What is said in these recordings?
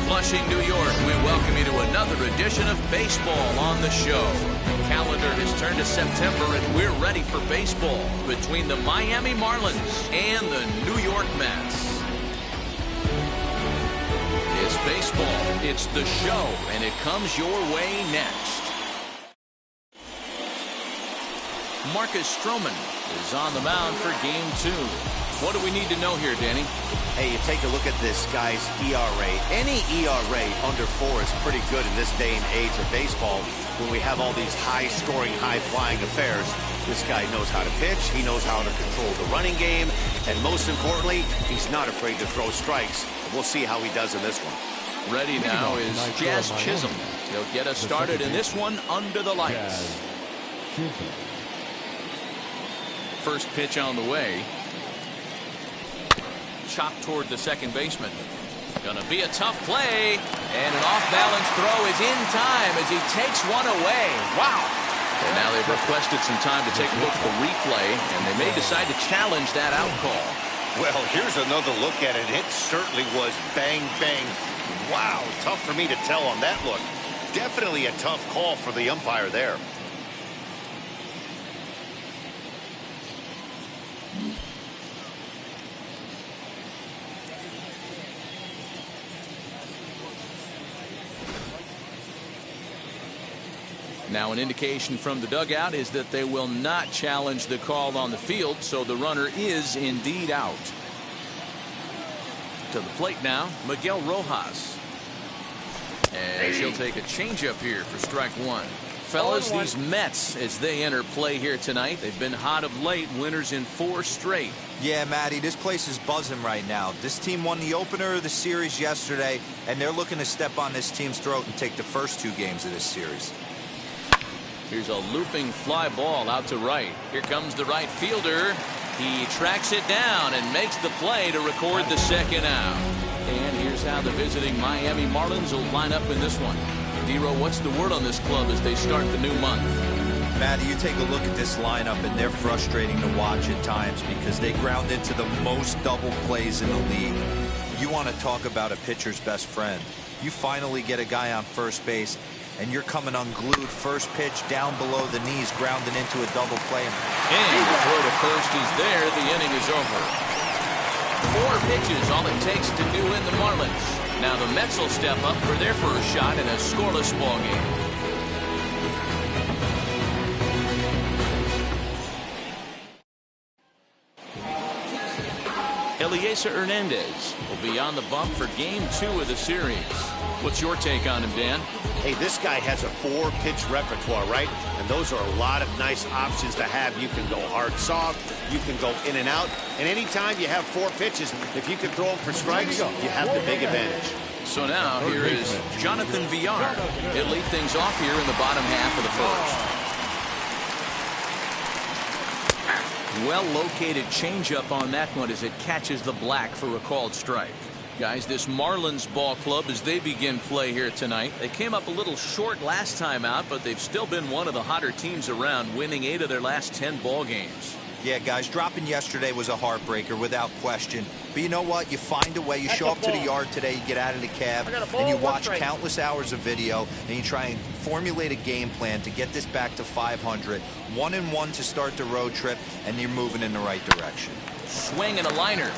Flushing, New York, we welcome you to another edition of Baseball on the Show. The calendar has turned to September, and we're ready for baseball between the Miami Marlins and the New York Mets. It's baseball, it's the show, and it comes your way next. Marcus Stroman is on the mound for Game 2. What do we need to know here, Danny? Hey, you take a look at this guy's ERA. Any ERA under 4 is pretty good in this day and age of baseball when we have all these high-scoring, high-flying affairs. This guy knows how to pitch. He knows how to control the running game. And most importantly, he's not afraid to throw strikes. We'll see how he does in this one. Ready now is Jazz Chisholm. He'll get us started in this one under the lights. First pitch on the way. Chopped toward the second baseman. Gonna be a tough play, and an off-balance throw is in time as he takes one away. Wow. And now they've requested some time to take a look at the replay, and they may decide to challenge that out call. Well, here's another look at it. It certainly was bang, bang. Wow, tough for me to tell on that look. Definitely a tough call for the umpire there. Now an indication from the dugout is that they will not challenge the call on the field, so the runner is indeed out. To the plate now, Miguel Rojas. And he'll take a changeup here for strike one. Fellas, these Mets, as they enter play here tonight, they've been hot of late, winners in 4 straight. Yeah, Matty, this place is buzzing right now. This team won the opener of the series yesterday, and they're looking to step on this team's throat and take the first 2 games of this series. Here's a looping fly ball out to right. Here comes the right fielder. He tracks it down and makes the play to record the second out. And here's how the visiting Miami Marlins will line up in this one. D-Row, what's the word on this club as they start the new month? Matty, you take a look at this lineup, and they're frustrating to watch at times because they ground into the most double plays in the league. You want to talk about a pitcher's best friend. You finally get a guy on first base, and you're coming unglued. First pitch down below the knees, grounding into a double play. And the throw to first is there. The inning is over. 4 pitches, all it takes to do in the Marlins. Now the Mets will step up for their first shot in a scoreless ball game. Eliezer Hernandez will be on the bump for Game 2 of the series. What's your take on him, Dan? Hey, this guy has a 4-pitch repertoire, right? And those are a lot of nice options to have. You can go hard, soft. You can go in and out. And anytime you have 4 pitches, if you can throw them for strikes, you have the big advantage. So now here is Jonathan Villar. He'll lead things off here in the bottom half of the first. Well-located changeup on that one as it catches the black for a called strike. Guys, this Marlins ball club, as they begin play here tonight, they came up a little short last time out, but they've still been one of the hotter teams around, winning 8 of their last 10 ball games. Yeah, guys, dropping yesterday was a heartbreaker without question. But you know what? You find a way. You show up to the yard today, you get out of the cab, and you watch countless hours of video, and you try and formulate a game plan to get this back to 500. 1-1 to start the road trip, and you're moving in the right direction. Swing and a liner.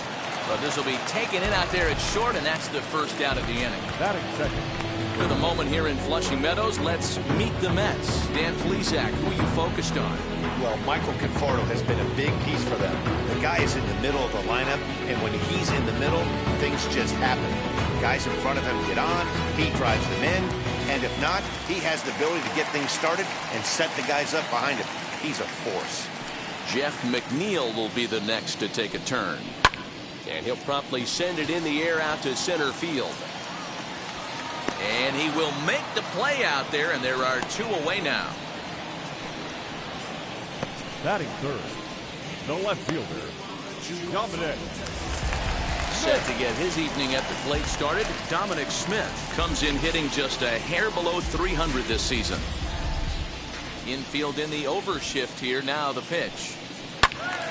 But this will be taken in out there at short, and that's the first out of the inning. Batting second. With a moment here in Flushing Meadows, let's meet the Mets. Dan Plesac, who are you focused on? Well, Michael Conforto has been a big piece for them. The guy is in the middle of the lineup, and when he's in the middle, things just happen. Guys in front of him get on, he drives them in, and if not, he has the ability to get things started and set the guys up behind him. He's a force. Jeff McNeil will be the next to take a turn. And he'll promptly send it in the air out to center field. And he will make the play out there, and there are 2 away now. Batting third, the left fielder, Dominic. Set to get his evening at the plate started, Dominic Smith comes in hitting just a hair below 300 this season. Infield in the overshift here. Now the pitch.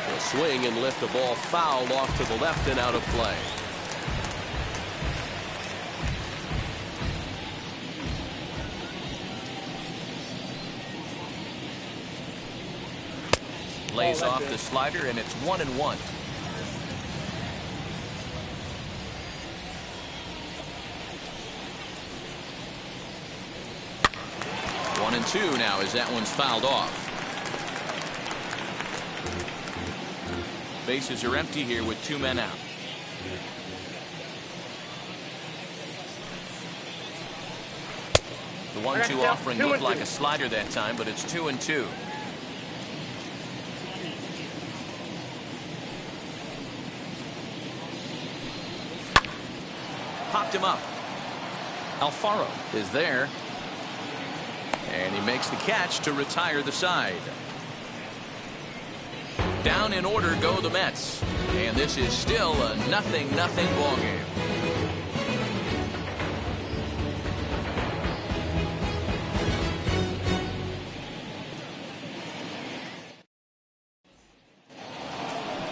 He'll swing and lift the ball foul off to the left and out of play. lays off the slider, and it's 1-1. 1-2 now as that one's fouled off. Bases are empty here with 2 men out. The 1-2 offering looked like a slider that time, but it's 2-2. Popped him up. Alfaro is there. And he makes the catch to retire the side. Down in order go the Mets. And this is still a 0-0 ball game.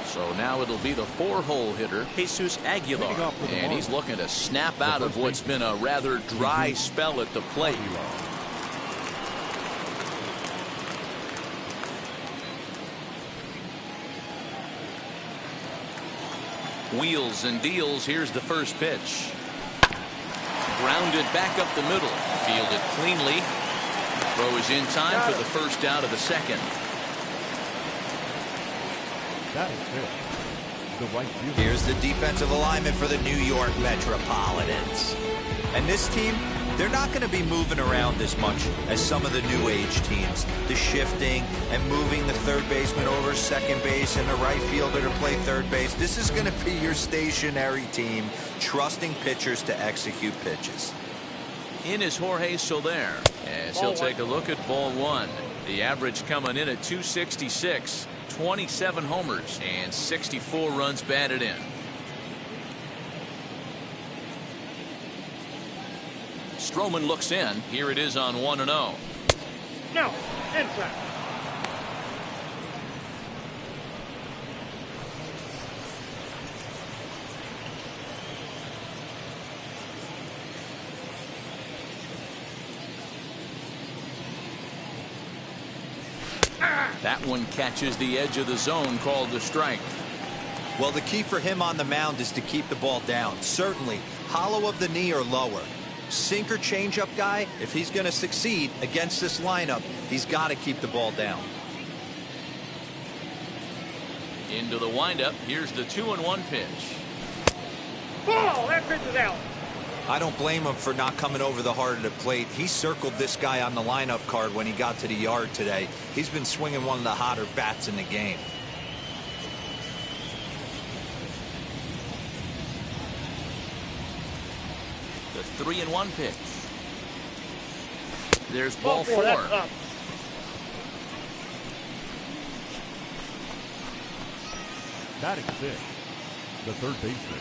So now it'll be the 4-hole hitter, Jesus Aguilar. And he's looking to snap out of what's been a rather dry spell at the plate. Wheels and deals. Here's the first pitch. Grounded back up the middle. Fielded cleanly. Throw is in time for the first out of the second. That is it. The right fielder. Here's the defensive alignment for the New York Metropolitans. And this team, they're not going to be moving around as much as some of the new age teams. The shifting and moving the third baseman over second base and the right fielder to play third base. This is going to be your stationary team, trusting pitchers to execute pitches. In is Jorge Soler, as he'll take a look at ball one. The average coming in at 266, 27 homers, and 64 runs batted in. Stroman looks in. Here it is on 1-0. No, inside. That one catches the edge of the zone, called the strike. Well, the key for him on the mound is to keep the ball down. Certainly, hollow of the knee or lower. Sinker changeup guy, if he's going to succeed against this lineup, he's got to keep the ball down. Into the windup. Here's the 2-1 pitch. Ball, that pitch is out. I don't blame him for not coming over the heart of the plate. He circled this guy on the lineup card when he got to the yard today. He's been swinging one of the hotter bats in the game. The 3-1 pitch. There's ball four. Batting six, the third baseman.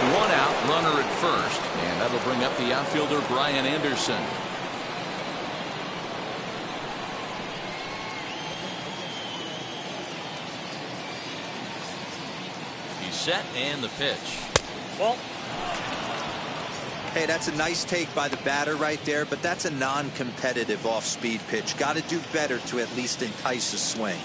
One out, runner at first, and that'll bring up the outfielder Brian Anderson. He's set, and the pitch. Well, hey, that's a nice take by the batter right there, but that's a non-competitive off-speed pitch. Got to do better to at least entice a swing.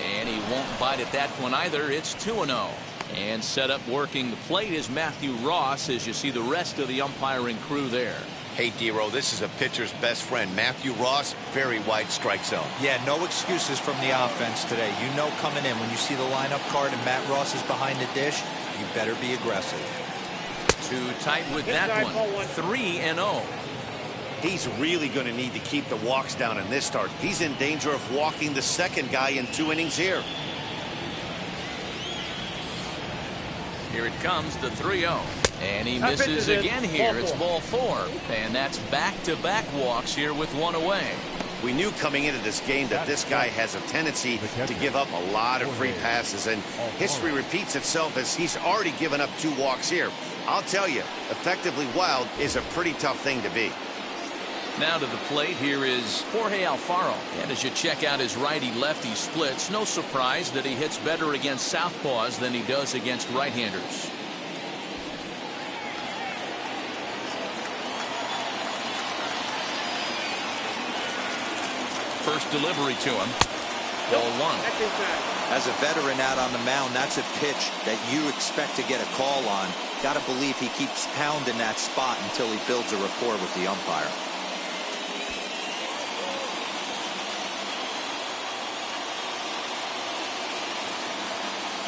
And he won't bite at that one either. It's 2-0. And set up working the plate is Matthew Ross, as you see the rest of the umpiring crew there. Hey, Dero, this is a pitcher's best friend. Matthew Ross, very wide strike zone. Yeah, no excuses from the offense today. You know coming in when you see the lineup card and Matt Ross is behind the dish, you better be aggressive. Too tight with that one. 3-0. He's really going to need to keep the walks down in this start. He's in danger of walking the second guy in 2 innings here. Here it comes, the 3-0. And he misses again here. It's ball four. And that's back-to-back walks here with one away. We knew coming into this game that this guy has a tendency to give up a lot of free passes. And history repeats itself as he's already given up 2 walks here. I'll tell you, effectively wild is a pretty tough thing to be. Now to the plate, here is Jorge Alfaro. And as you check out his righty-lefty splits, no surprise that he hits better against southpaws than he does against right-handers. first delivery to him. Ball one. That's inside. As a veteran out on the mound, that's a pitch that you expect to get a call on. Got to believe he keeps pounding that spot until he builds a rapport with the umpire.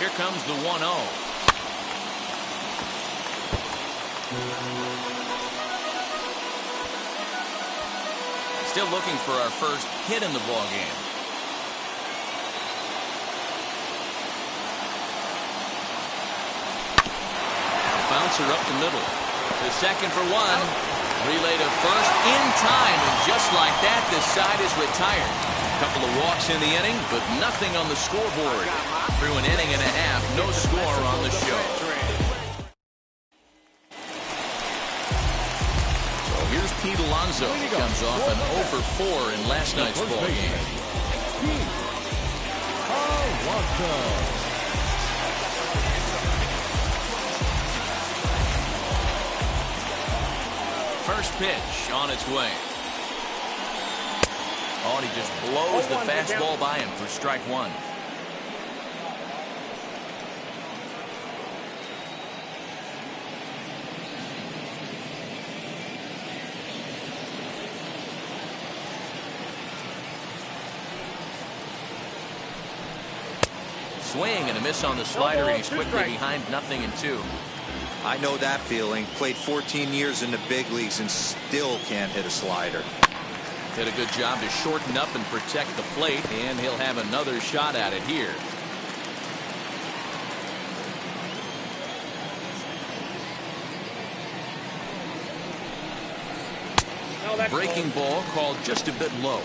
Here comes the 1-0. Still looking for our first hit in the ball game. Bouncer up the middle. The second for one. Relay to first in time, and just like that, this side is retired. A couple of walks in the inning, but nothing on the scoreboard. Through an inning and a half, no score on the show. So here's Pete Alonso. He comes off an 0 for 4 in last night's ball game. First pitch on its way. Oh, and he just blows the fastball by him for strike one. Swing and a miss on the slider, and he's quickly behind 0-2. I know that feeling. Played 14 years in the big leagues and still can't hit a slider. Did a good job to shorten up and protect the plate, and he'll have another shot at it here. Breaking ball called just a bit low.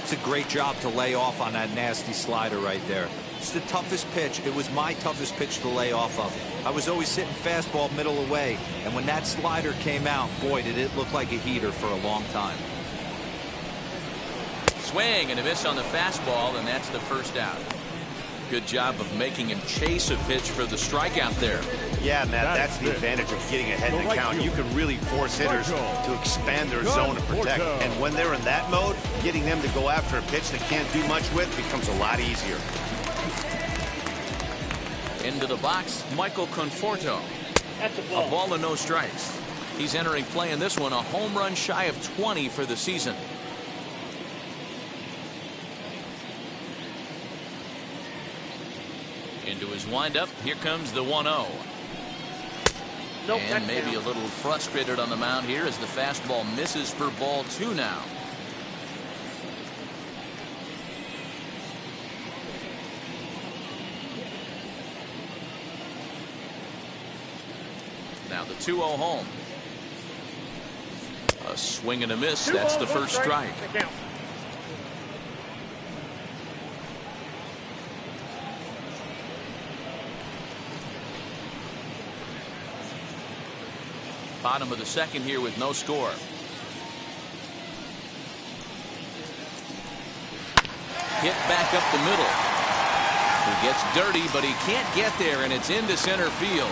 It's a great job to lay off on that nasty slider right there. It's the toughest pitch. It was my toughest pitch to lay off of. I was always sitting fastball middle away, and when that slider came out, boy, did it look like a heater for a long time. Swing and a miss on the fastball, and that's the first out. Good job of making him chase a pitch for the strikeout there. Yeah, Matt, that's the advantage of getting ahead in the count. You can really force hitters to expand their zone and protect. And when they're in that mode, getting them to go after a pitch they can't do much with becomes a lot easier. Into the box, Michael Conforto. A ball and no strikes. He's entering play in this one, a home run shy of 20 for the season. Into his windup, here comes the 1-0. And maybe a little frustrated on the mound here as the fastball misses for ball 2 now. Now the 2-0 home. A swing and a miss. That's the first strike. Bottom of the second here with no score. Hit back up the middle. He gets dirty, but he can't get there, and it's into center field.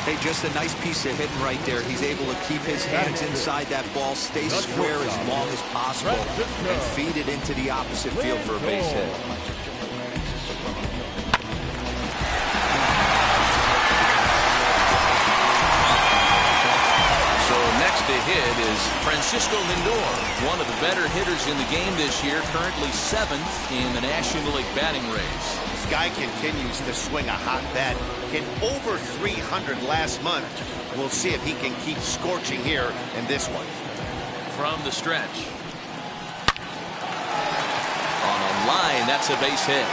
Hey, just a nice piece of hitting right there. He's able to keep his hands inside that ball, stay square as long as possible, and feed it into the opposite field for a base hit. So next to hit is Francisco Lindor, one of the better hitters in the game this year, currently 7th in the National League batting race. This guy continues to swing a hot bat. Hit over 300 last month. We'll see if he can keep scorching here in this one. From the stretch. On a line, that's a base hit.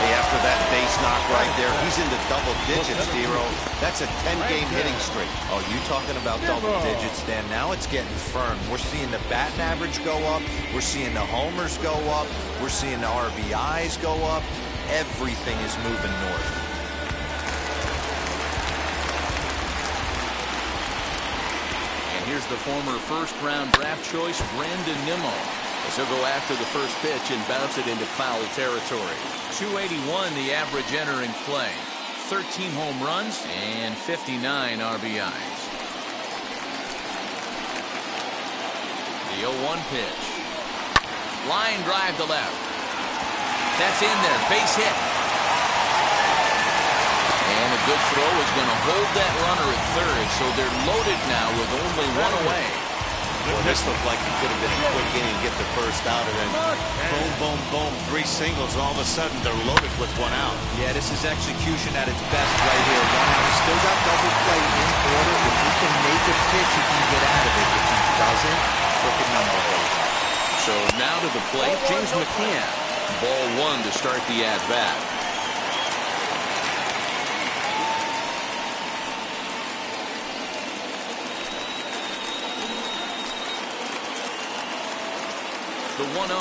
Hey, after that base knock right there, he's into double digits, Dero. That's a 10-game hitting streak. Oh, you talking about double digits, Dan? Now it's getting firm. We're seeing the batting average go up. We're seeing the homers go up. We're seeing the RBIs go up. Everything is moving north. And here's the former first-round draft choice, Brandon Nimmo, as he'll go after the first pitch and bounce it into foul territory. 281 the average entering play. 13 home runs and 59 RBIs. The 0-1 pitch. Line drive to left. That's in there. Base hit. And a good throw is going to hold that runner at third, so they're loaded now with only one away. Well, this looked like it could have been a quick inning, get the first out, and then boom, boom, boom, 3 singles. All of a sudden, they're loaded with 1 out. Yeah, this is execution at its best right here. 1 out. He's still got double play in order. If he can make a pitch, he can get out of it. If he doesn't, crooked number holds. So now to the plate, James McCann. Ball 1 to start the at-bat. The 1-0.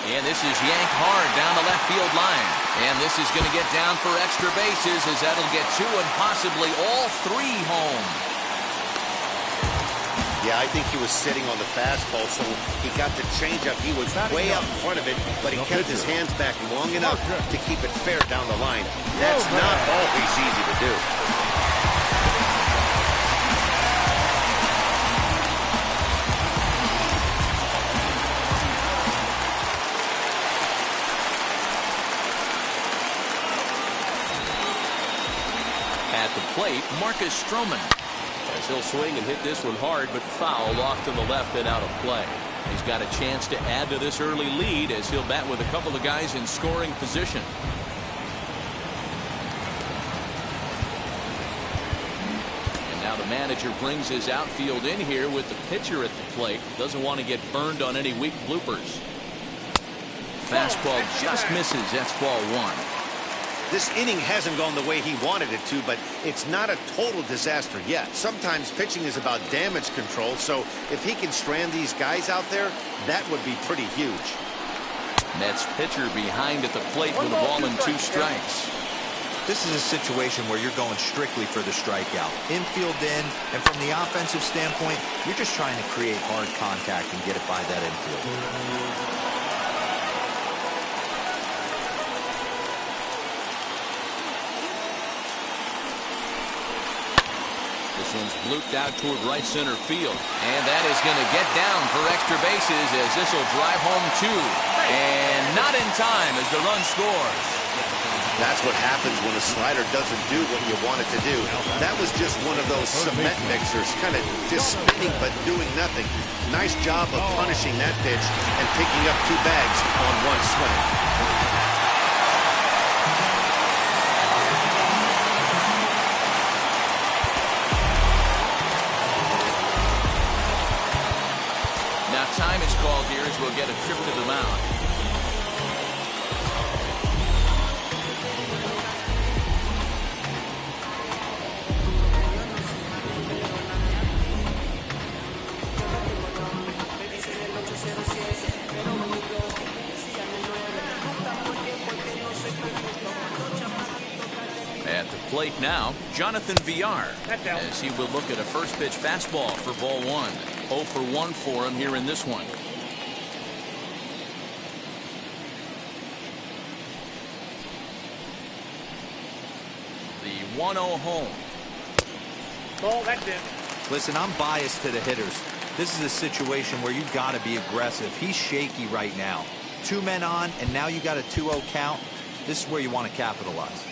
And this is yanked hard down the left field line. And this is going to get down for extra bases, as that'll get 2 and possibly all 3 home. Yeah, I think he was sitting on the fastball, so he got the changeup. He was way out in front of it, but he kept his hands back long enough to keep it fair down the line. That's not always easy to do. At the plate, Marcus Stroman. As he'll swing and hit this one hard, but foul off to the left and out of play. He's got a chance to add to this early lead as he'll bat with a couple of guys in scoring position. And now the manager brings his outfield in here with the pitcher at the plate. Doesn't want to get burned on any weak bloopers. Fastball just misses. That's ball 1. This inning hasn't gone the way he wanted it to, but it's not a total disaster yet. Sometimes pitching is about damage control, so if he can strand these guys out there, that would be pretty huge. Mets pitcher behind at the plate with a ball and 2 strikes. This is a situation where you're going strictly for the strikeout. Infield in, and from the offensive standpoint, you're just trying to create hard contact and get it by that infield. This one's blooped out toward right center field. And that is going to get down for extra bases as this will drive home 2. And not in time as the run scores. That's what happens when a slider doesn't do what you want it to do. That was just one of those cement mixers, kind of just spinning but doing nothing. Nice job of punishing that pitch and picking up 2 bags on 1 swing. Time is called here as we'll get a trip to the mound. At the plate now, Jonathan Villar, as he will look at a first pitch fastball for ball 1. 0 for 1 for him here in this one. The 1-0 home. Ball, that's it. Listen, I'm biased to the hitters. This is a situation where you've got to be aggressive. He's shaky right now. 2 men on, and now you got a 2-0 count. This is where you want to capitalize.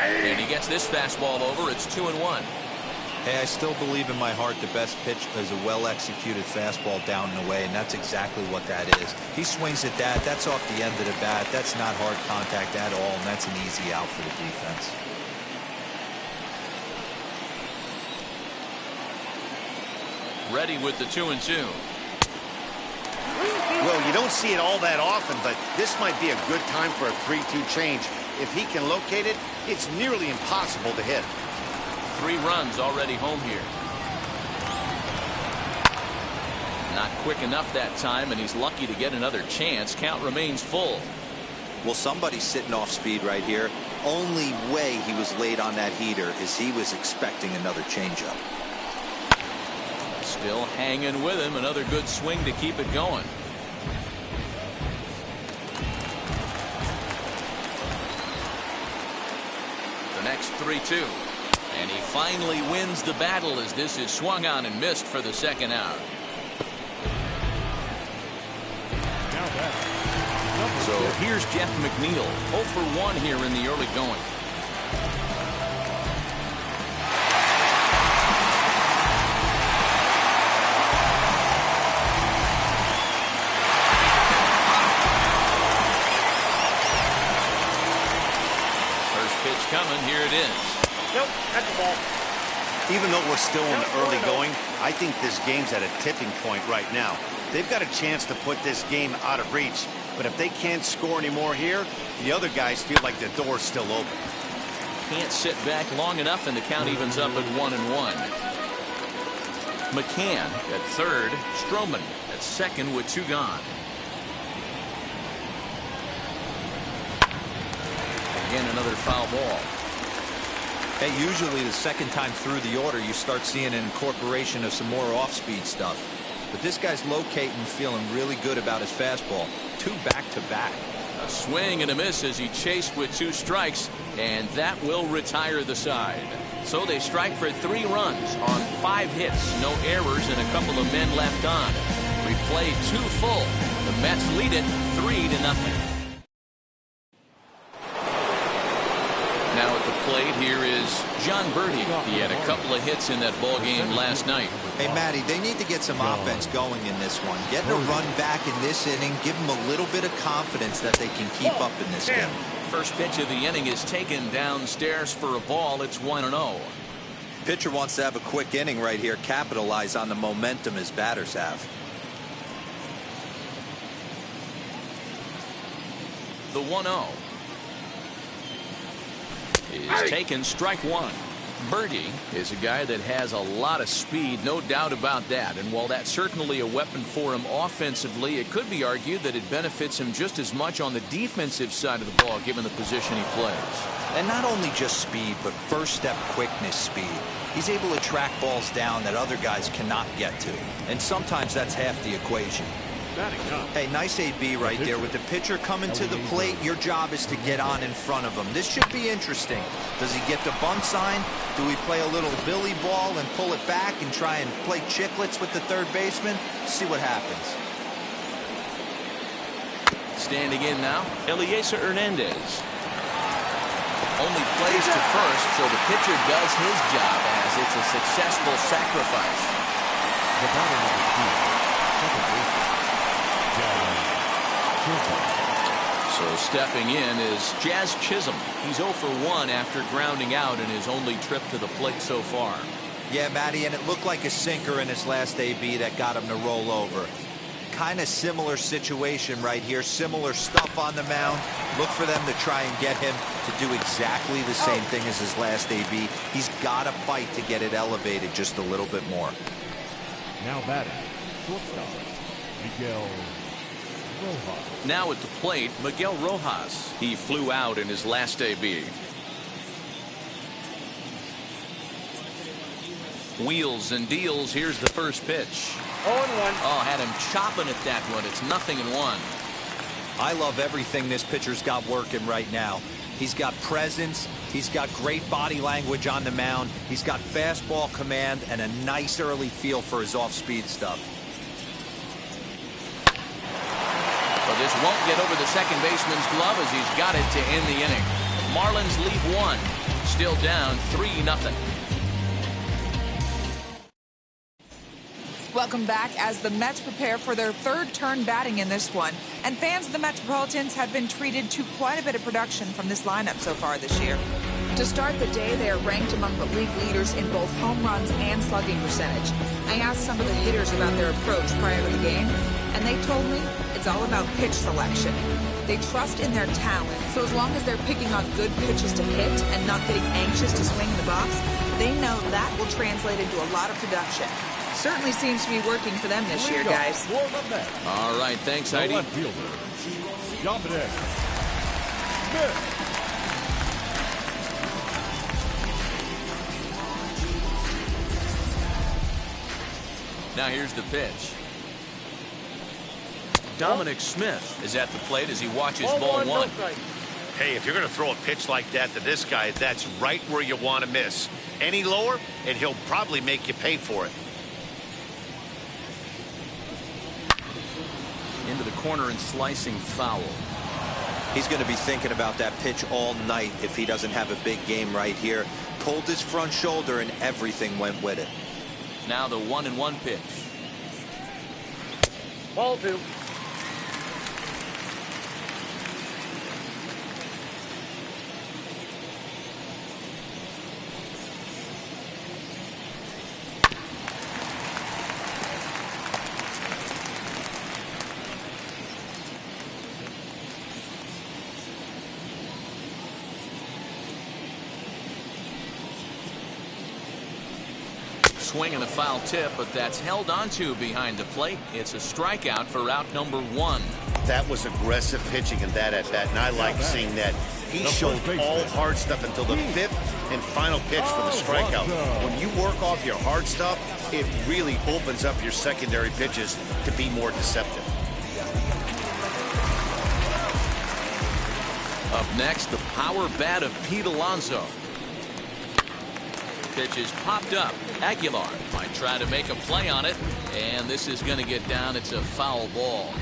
And he gets this fastball over. It's 2-1. Hey, I still believe in my heart the best pitch is a well-executed fastball down and away, and that's exactly what that is. He swings at that. That's off the end of the bat. That's not hard contact at all, and that's an easy out for the defense. Ready with the 2-2. Well, you don't see it all that often, but this might be a good time for a 3-2 change. If he can locate it, it's nearly impossible to hit. 3 runs already home here. Not quick enough that time, and he's lucky to get another chance. Count remains full. Well, somebody's sitting off speed right here. Only way he was late on that heater is he was expecting another changeup. Still hanging with him. Another good swing to keep it going. The next 3-2. And he finally wins the battle as this is swung on and missed for the second out. So here's Jeff McNeil, 0 for 1 here in the early going. First pitch coming, here it is. Nope, that's the ball. Even though we're still in the early going, I think this game's at a tipping point right now. They've got a chance to put this game out of reach, but if they can't score anymore here, the other guys feel like the door's still open. Can't sit back long enough, and the count evens up at 1-1. McCann at third, Stroman at second with 2 gone. Again, another foul ball. Hey, usually the second time through the order, you start seeing an incorporation of some more off-speed stuff. But this guy's locating, feeling really good about his fastball. 2 back-to-back. A swing and a miss as he chased with 2 strikes, and that will retire the side. So they strike for 3 runs on 5 hits, no errors, and a couple of men left on. We play 2 full. The Mets lead it 3-0. Now at the plate, here is John Birdie. He had a couple of hits in that ball game last night. Hey, Matty, they need to get some offense going in this one. Getting a run back in this inning, give them a little bit of confidence that they can keep up in this game. First pitch of the inning is taken downstairs for a ball. It's 1-0. Pitcher wants to have a quick inning right here, capitalize on the momentum his batters have. The 1-0 is taken, strike 1. Birdie is a guy that has a lot of speed, no doubt about that. And while that's certainly a weapon for him offensively, it could be argued that it benefits him just as much on the defensive side of the ball, given the position he plays. And not only just speed, but first step quickness speed. He's able to track balls down that other guys cannot get to. And sometimes that's half the equation. Hey, nice AB right there. With the pitcher coming to the plate, your job is to get on in front of him. This should be interesting. Does he get the bunt sign? Do we play a little billy ball and pull it back and try and play chicklets with the third baseman? See what happens. Standing in now, Eliezer Hernandez. Only plays to first, so the pitcher does his job as it's a successful sacrifice. The batter number 2, second baseman. So stepping in is Jazz Chisholm. He's 0 for 1 after grounding out in his only trip to the plate so far. Yeah, Matty, and it looked like a sinker in his last AB that got him to roll over. Kind of similar situation right here. Similar stuff on the mound. Look for them to try and get him to do exactly the same thing as his last AB. He's got to fight to get it elevated just a little bit more. Now batting, shortstop, Miguel. Rojas. Now at the plate, Miguel Rojas. He flew out in his last AB. Wheels and deals. Here's the first pitch. 0-1. Oh, had him chopping at that one. It's 0-1. I love everything this pitcher's got working right now. He's got presence. He's got great body language on the mound. He's got fastball command and a nice early feel for his off-speed stuff. But this won't get over the second baseman's glove as he's got it to end the inning. Marlins lead 1. Still down 3-0. Welcome back as the Mets prepare for their third turn batting in this one. And fans of the Metropolitans have been treated to quite a bit of production from this lineup so far this year. To start the day, they are ranked among the league leaders in both home runs and slugging percentage. I asked some of the hitters about their approach prior to the game, and they told me it's all about pitch selection. They trust in their talent, so as long as they're picking on good pitches to hit and not getting anxious to swing in the box, they know that will translate into a lot of production. Certainly seems to be working for them this year, guys. All right, thanks, Heidi. Smith. Now here's the pitch. Dominic Smith is at the plate as he watches ball one. Hey, if you're going to throw a pitch like that to this guy, that's right where you want to miss. Any lower, and he'll probably make you pay for it. Into the corner and slicing foul. He's going to be thinking about that pitch all night if he doesn't have a big game right here. Pulled his front shoulder and everything went with it. Now the 1-1 pitch. Ball 2. Swing and a foul tip, but that's held onto behind the plate. It's a strikeout for out number 1. That was aggressive pitching in that at bat, and I like seeing that. He showed all hard stuff until the 5th and final pitch for the strikeout. When you work off your hard stuff, it really opens up your secondary pitches to be more deceptive. Up next, the power bat of Pete Alonso. Pitch is popped up. Aguilar might try to make a play on it, and this is going to get down. It's a foul ball.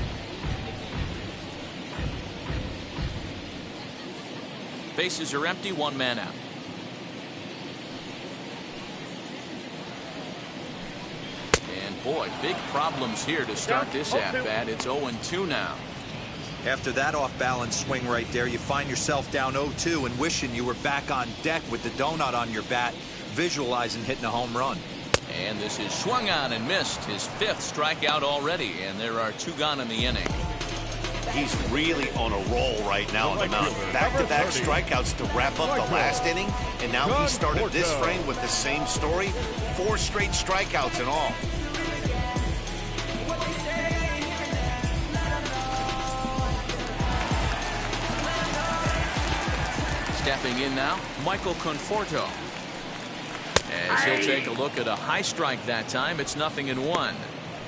Bases are empty, 1 man out. And boy, big problems here to start this at-bat. It's 0-2 now. After that off-balance swing right there, you find yourself down 0-2 and wishing you were back on deck with the donut on your bat, visualizing hitting a home run. And this is swung on and missed. His 5th strikeout already, and there are 2 gone in the inning. He's really on a roll right now on the mound. Back-to-back strikeouts to wrap up the last inning, and now he started this frame with the same story. 4 straight strikeouts in all. Stepping in now, Michael Conforto. As he'll take a look at a high strike that time, it's 0-1.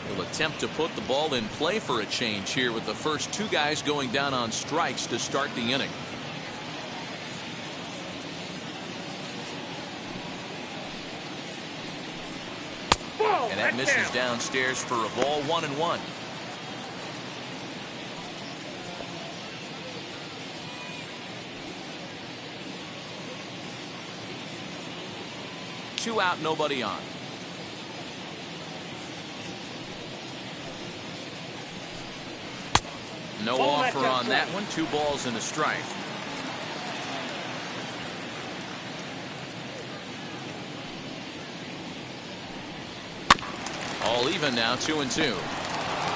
He'll attempt to put the ball in play for a change here with the first 2 guys going down on strikes to start the inning. And that misses downstairs for a ball, 1-1. Two out, nobody on. No offer on that one. 2 balls and a strike. All even now, 2-2.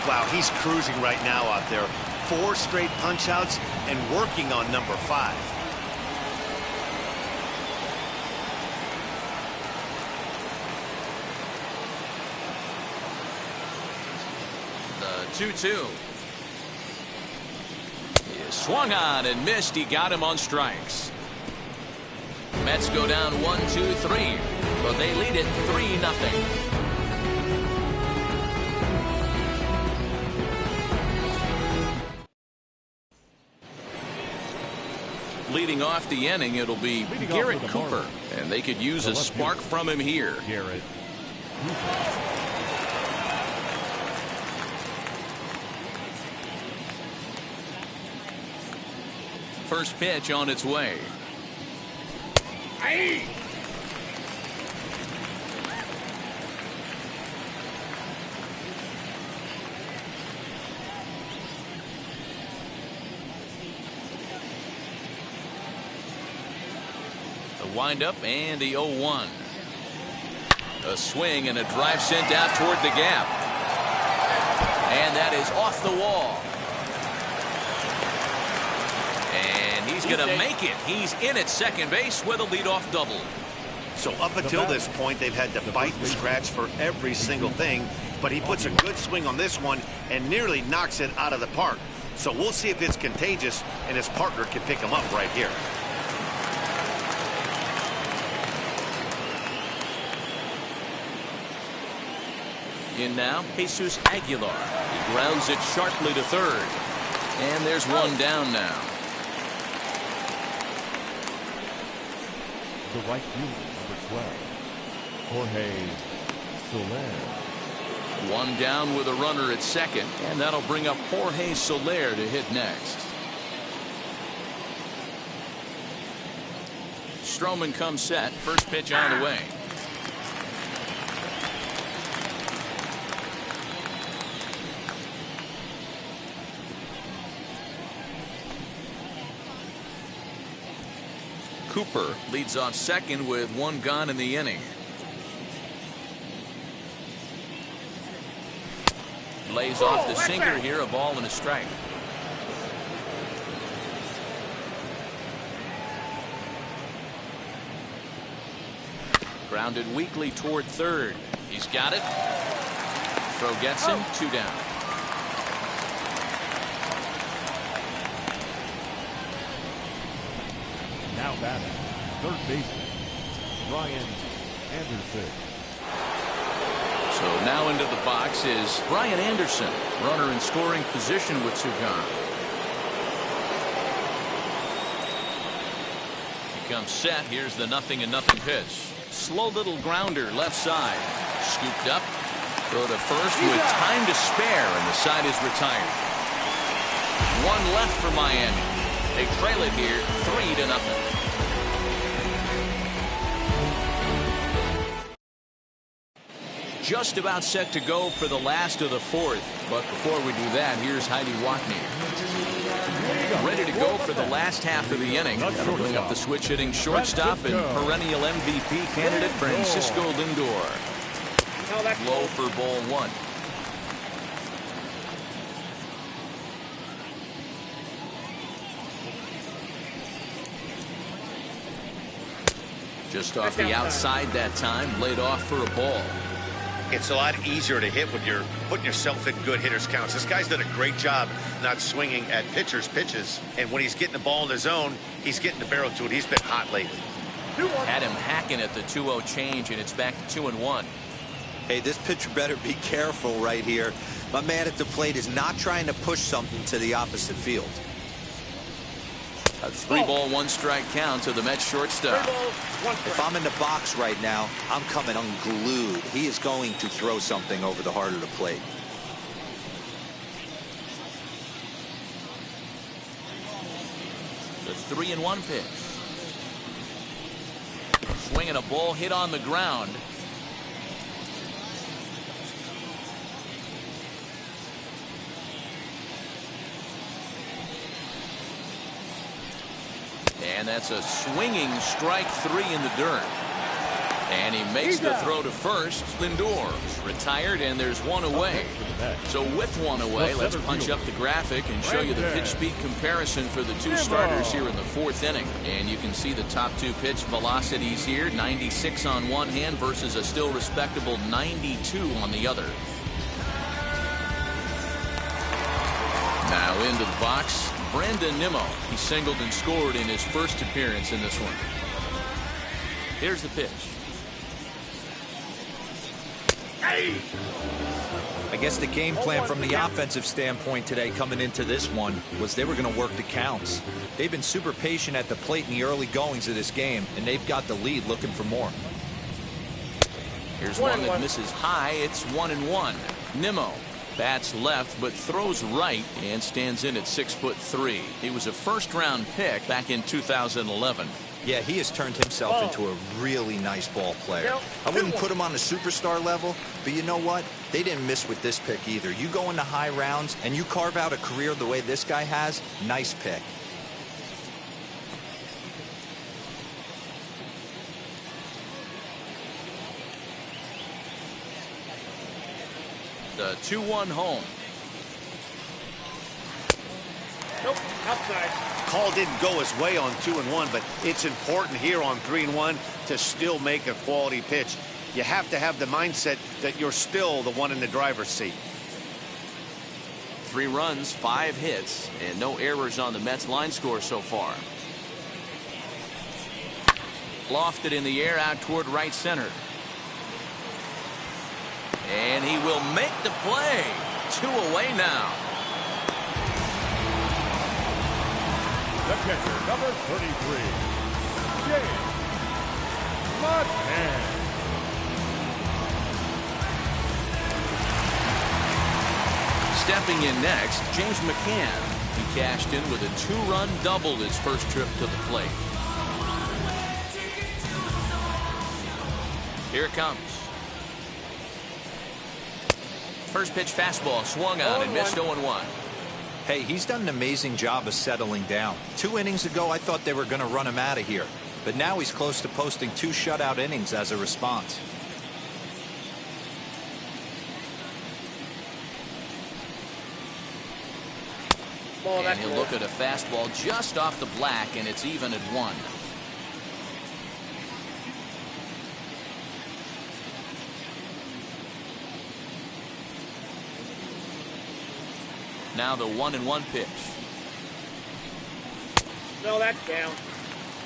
Wow, he's cruising right now out there. 4 straight punch outs and working on number 5. The 2-2. He is swung on and missed. He got him on strikes. Mets go down 1-2-3, but they lead it 3-0. Leading off the inning, it'll be Garrett Cooper, and they could use a spark from him here. Garrett Cooper. First pitch on its way. Aye. The windup and the 0-1. A swing and a drive sent out toward the gap. And that is off the wall. And he's going to make it. He's in at second base with a leadoff double. So up until this point, they've had to bite and scratch for every single thing, but he puts a good swing on this one and nearly knocks it out of the park. So we'll see if it's contagious and his partner can pick him up right here. In now, Jesus Aguilar. He grounds it sharply to third. And there's one down now. The right fielder, number 12, Jorge Soler. One down with a runner at second, and that'll bring up Jorge Soler to hit next. Stroman comes set. First pitch on the way. Cooper leads off second with one gone in the inning. Lays off the sinker here, a ball and a strike. Grounded weakly toward third. He's got it. Throw gets him. 2 down. Now batting, third baseman, Brian Anderson. So now into the box is Brian Anderson, runner in scoring position with 2 gone. He comes set. Here's the 0-0 pitch. Slow little grounder left side. Scooped up. Throw to first with time to spare, and the side is retired. One left for Miami. They trail it here 3-0. Just about set to go for the last of the 4th. But before we do that, here's Heidi Watney. Ready to go for the last half of the inning. That'll bring up the switch hitting shortstop and perennial MVP candidate Francisco Lindor. Low for ball 1. Just off the outside that time, laid off for a ball. It's a lot easier to hit when you're putting yourself in good hitters counts. This guy's done a great job not swinging at pitchers' pitches. And when he's getting the ball in his zone, he's getting the barrel to it. He's been hot lately. Had him hacking at the 2-0 change, and it's back to 2-1. Hey, this pitcher better be careful right here. My man at the plate is not trying to push something to the opposite field. A 3-ball, 1-strike count to the Mets shortstop. If I'm in the box right now, I'm coming unglued. He is going to throw something over the heart of the plate. The 3-1 pitch. Swinging a ball hit on the ground. And that's a swinging strike 3 in the dirt. And he makes the throw to first. Lindor retired, and there's one away. So with one away, let's punch up the graphic and show you the pitch speed comparison for the 2 starters here in the 4th inning. And you can see the top 2 pitch velocities here. 96 on one hand versus a still respectable 92 on the other. Now into the box, Brandon Nimmo. He singled and scored in his first appearance in this one. Here's the pitch. I guess the game plan from the offensive standpoint today coming into this one was they were going to work the counts. They've been super patient at the plate in the early goings of this game, and they've got the lead looking for more. Here's one that misses high. It's 1-1. Nimmo bats left but throws right and stands in at 6'3". He was a first-round pick back in 2011. Yeah, he has turned himself into a really nice ball player. I wouldn't put him on the superstar level, but you know what? They didn't miss with this pick either. You go into high rounds and you carve out a career the way this guy has, nice pick. The 2-1 home. Nope, outside. Call didn't go his way on 2-1, but it's important here on 3-1 to still make a quality pitch. You have to have the mindset that you're still the one in the driver's seat. 3 runs, 5 hits, and no errors on the Mets line score so far. Lofted in the air out toward right center. And he will make the play. 2 away now. The catcher, number 33, James McCann. Stepping in next, James McCann. He cashed in with a 2-run double his first trip to the plate. Here it comes. First pitch fastball swung on and missed 0-1. Hey, he's done an amazing job of settling down. 2 innings ago, I thought they were going to run him out of here. But now he's close to posting 2 shutout innings as a response. And he'll look at a fastball just off the black, and it's even at 1. Now the 1-1 pitch. No, that's down.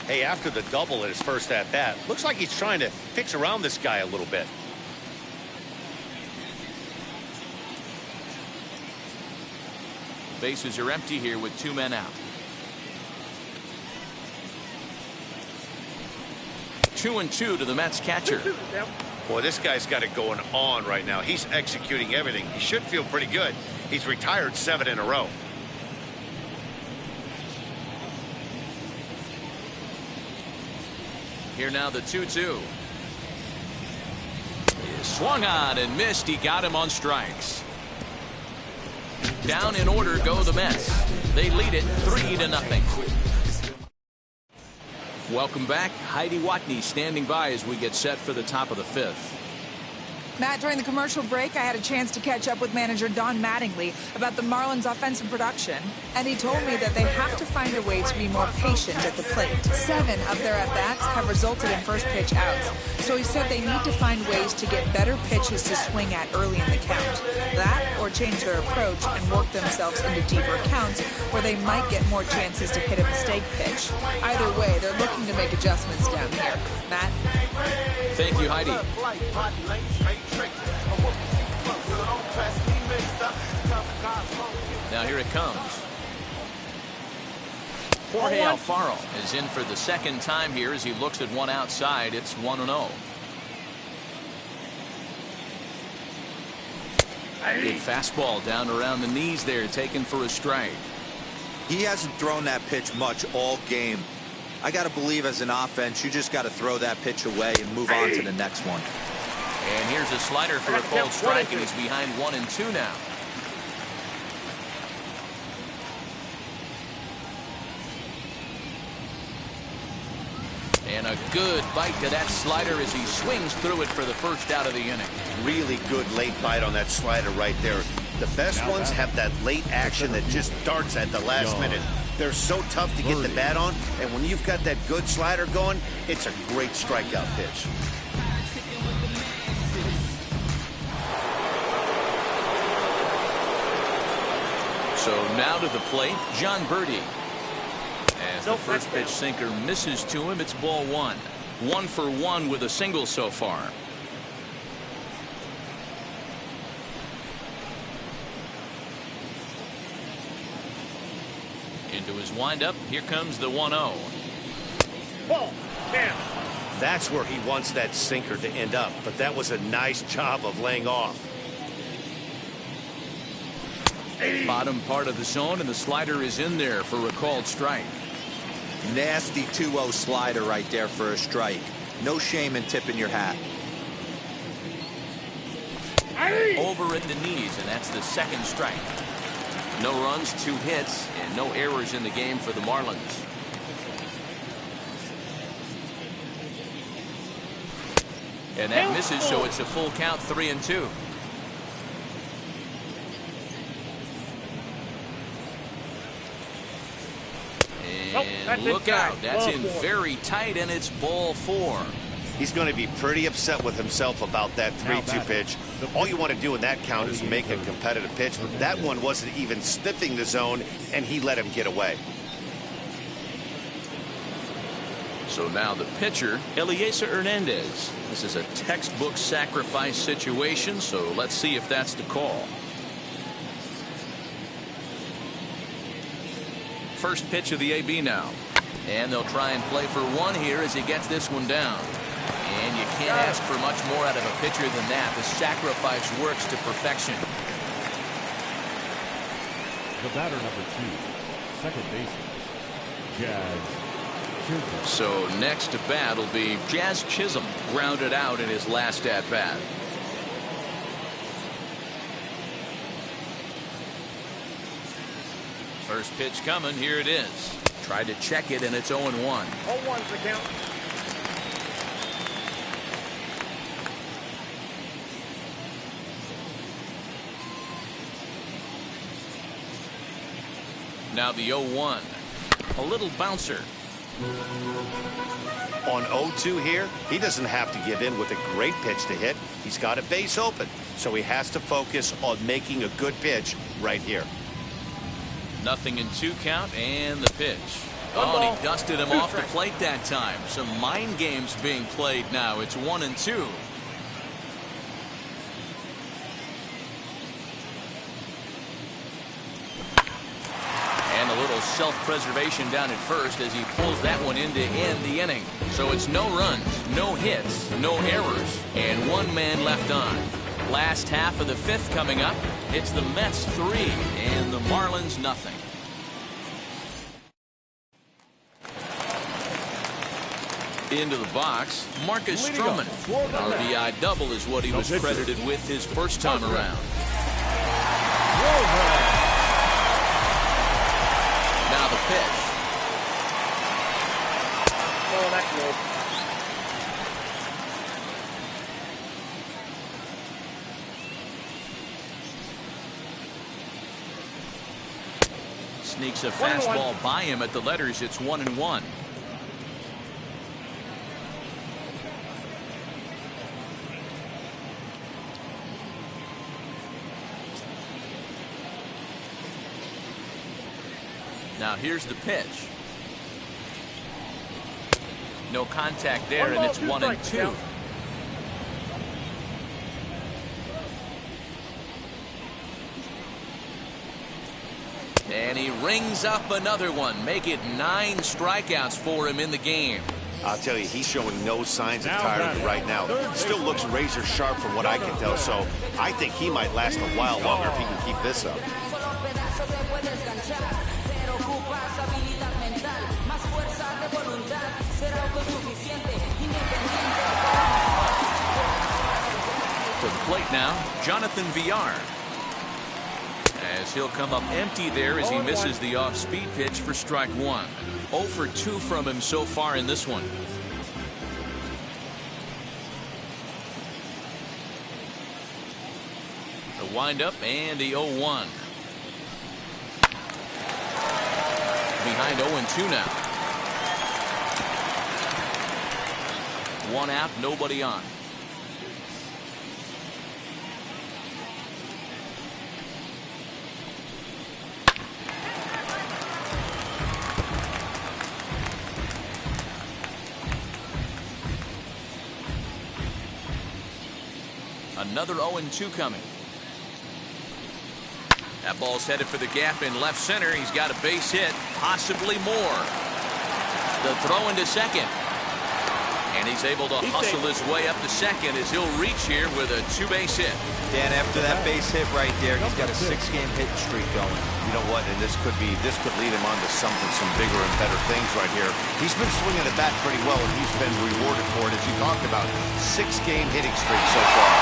Hey, after the double at his first at bat, looks like he's trying to pitch around this guy a little bit. Bases are empty here with 2 men out. 2-2 to the Mets catcher. Boy, this guy's got it going on right now. He's executing everything. He should feel pretty good. He's retired 7 in a row. Here now the 2-2. Swung on and missed. He got him on strikes. Down in order go the Mets. They lead it 3-0. Welcome back. Heidi Watney standing by as we get set for the top of the 5th. Matt, during the commercial break, I had a chance to catch up with manager Don Mattingly about the Marlins' offensive production, and he told me that they have to find a way to be more patient at the plate. 7 of their at-bats have resulted in first pitch outs, so he said they need to find ways to get better pitches to swing at early in the count. That, or change their approach and work themselves into deeper counts where they might get more chances to hit a mistake pitch. Either way, they're looking to make adjustments down here. Matt? Thank you, Heidi. Now here it comes. Jorge Alfaro is in for the second time here as he looks at one outside. It's 1-0. Good fastball down around the knees there, taken for a strike. He hasn't thrown that pitch much all game. I got to believe as an offense, you just got to throw that pitch away and move on to the next one. And here's a slider for a called strike, and he's behind 1-2 now. And a good bite to that slider as he swings through it for the first out of the inning. Really good late bite on that slider right there. The best ones have that late action that just darts at the last minute. They're so tough to get the bat on, and when you've got that good slider going, it's a great strikeout pitch. So now to the plate, John Birdie. As the first pitch sinker misses to him, it's ball 1. 1 for 1 with a single so far. Into his windup, here comes the 1-0. Ball, man. That's where he wants that sinker to end up, but that was a nice job of laying off. Bottom part of the zone, and the slider is in there for a called strike. Nasty 2-0 slider right there for a strike. No shame in tipping your hat. Over at the knees, and that's the second strike. No runs, 2 hits, and no errors in the game for the Marlins. And that misses, so it's a full count, 3-2. And look out, that's in very tight, and it's ball 4. He's going to be pretty upset with himself about that 3-2 pitch. All you want to do in that count is make a competitive pitch. That one wasn't even sniffing the zone, and he let him get away. So now the pitcher, Eliezer Hernandez. This is a textbook sacrifice situation, so let's see if that's the call. First pitch of the AB now. And they'll try and play for one here as he gets this one down. And you can't ask for much more out of a pitcher than that. The sacrifice works to perfection. The batter, number 2, second baseman, Jazz Chisholm. So next to bat will be Jazz Chisholm, grounded out in his last at bat. First pitch coming. Here it is. Tried to check it, and it's 0-1. 0-1's the count. Now the 0-1. A little bouncer. On 0-2 here, he doesn't have to give in with a great pitch to hit. He's got a base open, so he has to focus on making a good pitch right here. Nothing in 2 count, and the pitch. Oh, and he dusted him off the plate that time. Some mind games being played now. It's 1-2. And a little self-preservation down at first as he pulls that one in to end the inning. So it's no runs, no hits, no errors, and 1 man left on. Last half of the 5th coming up. It's the Mets 3 and the Marlins nothing. Into the box, Marcus Stroman. RBI double is what he was credited with his first time around. Now the pitch. Oh, that's low. Sneaks a fastball by him at the letters. It's 1-1. Now here's the pitch. No contact there, and it's 1-2. And he rings up another one. Make it 9 strikeouts for him in the game. I'll tell you, he's showing no signs of tiredom right now. Still looks razor sharp from what I can tell, so I think he might last a while longer if he can keep this up. To the plate now, Jonathan Villar. As he'll come up empty there as he misses the off-speed pitch for strike 1. 0 for 2 from him so far in this one. The windup and the 0-1. Behind 0-2 now. 1 out, nobody on. Another 0-2 coming. That ball's headed for the gap in left center. He's got a base hit, possibly more. The throw into second. And he's able to hustle his way up to second as he'll reach here with a 2-base hit. Dan, after that base hit right there, he's got a 6-game hit streak going. You know what? And this could lead him on to some bigger and better things right here. He's been swinging the bat pretty well, and he's been rewarded for it, as you talked about. 6-game hitting streak so far.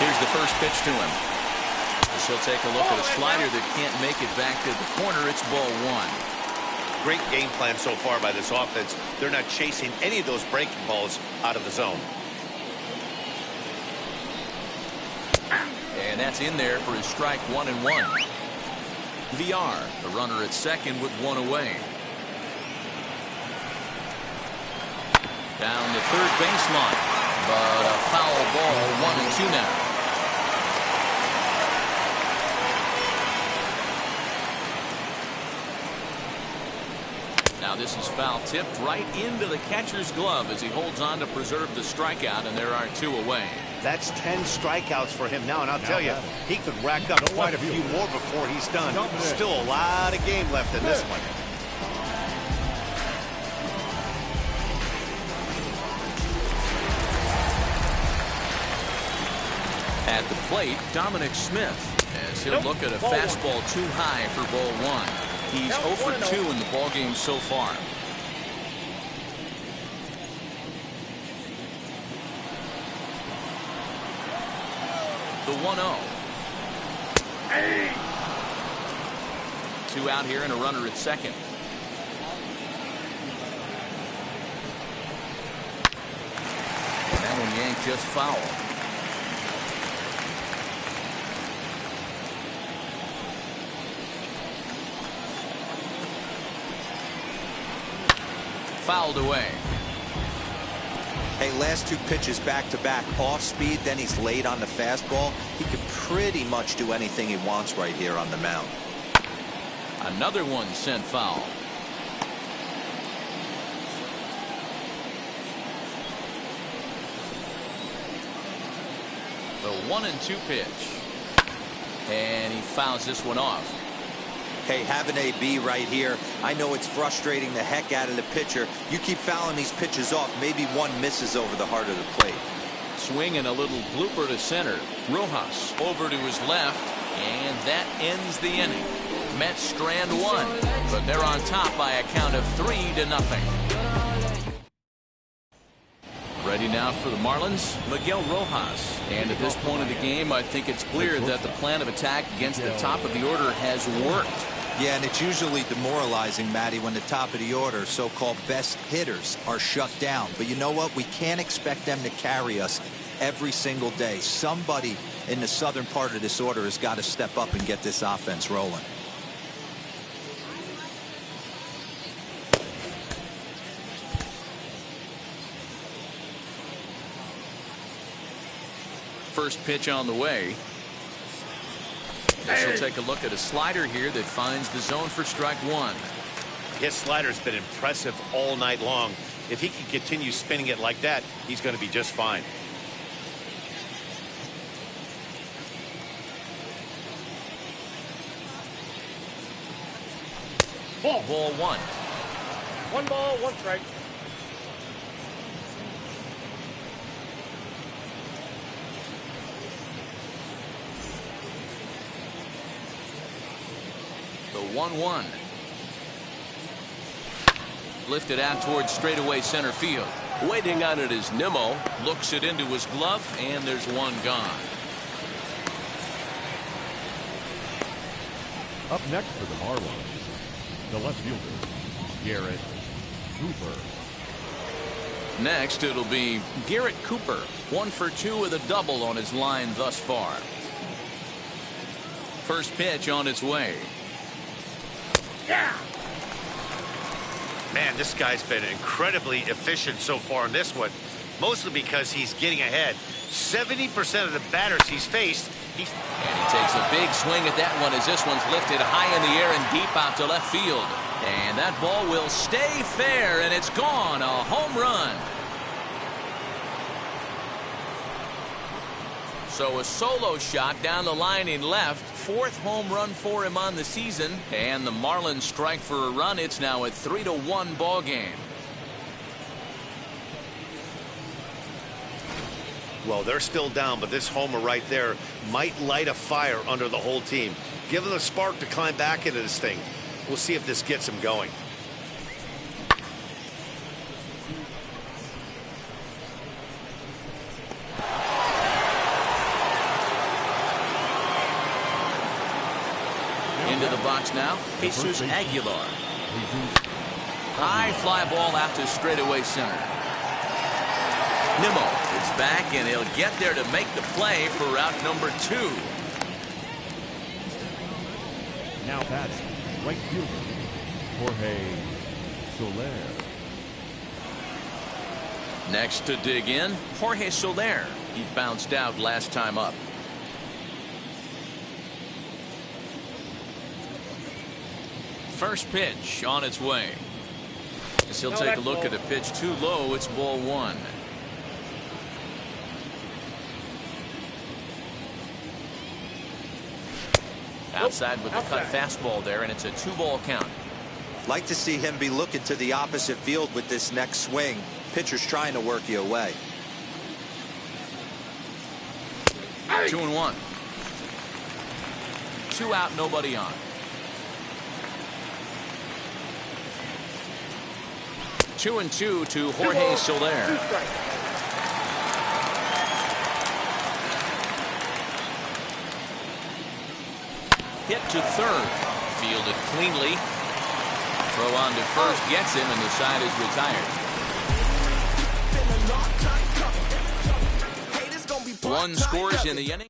Here's the first pitch to him. So he'll take a look at a slider that can't make it back to the corner. It's ball 1. Great game plan so far by this offense. They're not chasing any of those breaking balls out of the zone. And And that's in there for his strike 1-1. VR, the runner at second with one away. Down the third baseline, but a foul ball, 1-2 now. Now this is foul tipped right into the catcher's glove as he holds on to preserve the strikeout, and there are two away. That's 10 strikeouts for him now, and I'll tell you, he could rack up quite a few more before he's done. Still a lot of game left in this one. At the plate, Dominic Smith, as he'll look at a fastball too high for ball one. He's 0 for 2 in the ballgame so far. The 1-0. Hey. Two out here and a runner at second. That one yanked just foul. Fouled away. Hey, last two pitches back-to-back, off speed, then he's late on the fastball. He can pretty much do anything he wants right here on the mound. Another one sent foul. The 1-2 pitch. And he fouls this one off. Hey, have an AB right here. I know it's frustrating the heck out of the pitcher. You keep fouling these pitches off, maybe one misses over the heart of the plate. Swing and a little blooper to center. Rojas over to his left, and that ends the inning. Mets strand one, but they're on top by a count of 3-0. Ready now for the Marlins, Miguel Rojas. And at this point of the game, I think it's clear that the plan of attack against the top of the order has worked. Yeah, and it's usually demoralizing, Matty, when the top of the order, so-called best hitters, are shut down. But you know what? We can't expect them to carry us every single day. Somebody in the southern part of this order has got to step up and get this offense rolling. First pitch on the way. This will take a look at a slider here that finds the zone for strike one. His slider's been impressive all night long. If he can continue spinning it like that, he's going to be just fine. Ball one. 1 ball, 1 strike. The 1-1. Lifted out towards straightaway center field. Waiting on it is Nimmo. Looks it into his glove, and there's one gone. Up next for the Marlins, the left fielder, Garrett Cooper. Next, it'll be Garrett Cooper. 1 for 2 with a double on his line thus far. First pitch on its way. Yeah. Man, this guy's been incredibly efficient so far in this one, mostly because he's getting ahead. 70% of the batters he's faced, And he takes a big swing at that one as this one's lifted high in the air and deep out to left field. And that ball will stay fair, and it's gone. A home run. So a solo shot down the line in left. 4th home run for him on the season. And the Marlins strike for a run. It's now a 3-1 ball game. well, they're still down, but this homer right there might light a fire under the whole team. Give them a spark to climb back into this thing. We'll see if this gets them going. Into the box now, Jesus Aguilar. High fly ball out to straightaway center. Nimmo is back, and he'll get there to make the play for route number 2. Now batting, right fielder, Jorge Soler. Next to dig in, Jorge Soler. He bounced out last time up. First pitch on its way. As he'll take a look at a pitch too low, it's ball one. Outside with the cut fastball there, and it's a 2-ball count. Like to see him be looking to the opposite field with this next swing. Pitcher's trying to work you away. 2-1. 2 out, nobody on. 2-2 to Jorge Soler. Hit to third. Fielded cleanly. Throw on to first gets him, and the side is retired. 1 scores in the inning.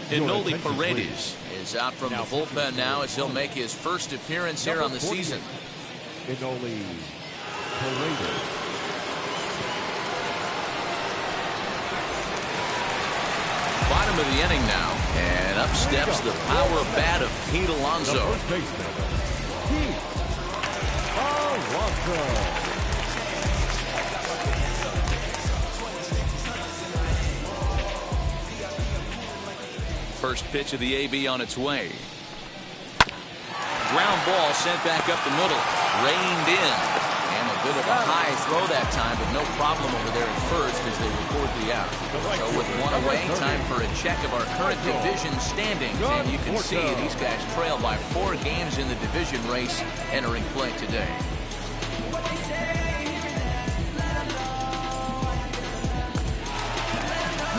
Inoli Paredes is out from the bullpen now as he'll make his first appearance here on the season. Inoli Paredes. Bottom of the inning now, and up steps the power bat of Pete Alonso. The first baseman, Pete Alonso. First pitch of the AB on its way. Ground ball sent back up the middle. Reined in. And a bit of a high throw that time, but no problem over there at first as they record the out. So with 1 away, time for a check of our current division standings. And you can see these guys trail by 4 games in the division race entering play today.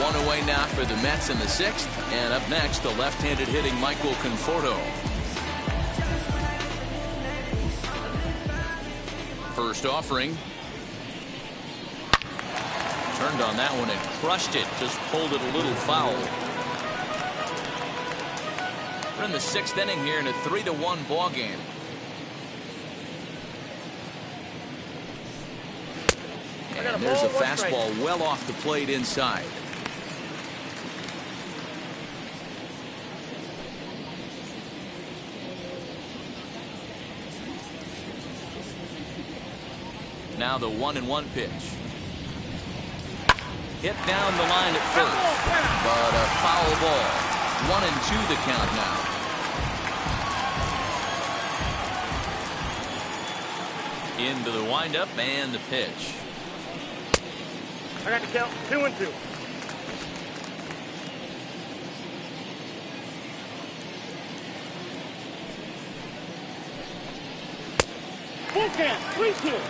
One away now for the Mets in the 6th. And up next, the left-handed hitting Michael Conforto. First offering. Turned on that one and crushed it. Just pulled it a little foul. We're in the 6th inning here in a 3-1 ball game. And there's a fastball well off the plate inside. Now the 1-1 pitch. Hit down the line at first, but a foul ball. 1-2 the count now. Into the windup and the pitch. I got to count 2-2. Full count, 3-2.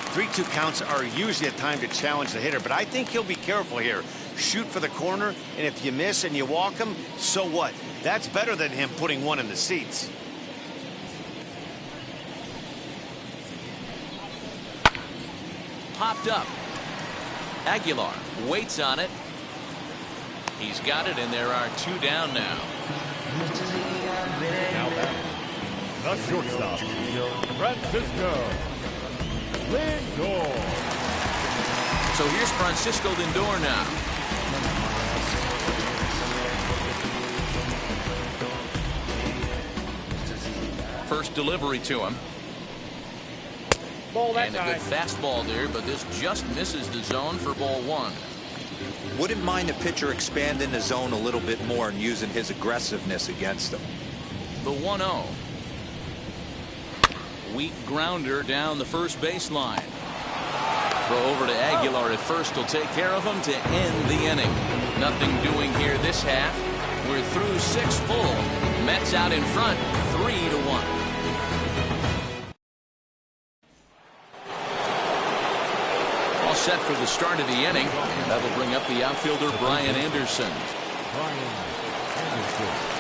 3-2 counts are usually a time to challenge the hitter, but I think he'll be careful here. Shoot for the corner, and if you miss and you walk him, so what? That's better than him putting one in the seats. Popped up. Aguilar waits on it. He's got it, and there are 2 down now. Now batting, the shortstop, Francisco Lindor. So here's Francisco Lindor now. First delivery to him. Ball that And a good fastball there, but this just misses the zone for ball 1. Wouldn't mind a pitcher expanding the zone a little bit more and using his aggressiveness against him. The 1-0. Weak grounder down the first baseline. Throw over to Aguilar at first will take care of him to end the inning. Nothing doing here this half. We're through 6 full. Mets out in front, 3-1. All set for the start of the inning. And that'll bring up the outfielder Brian Anderson. Brian Anderson.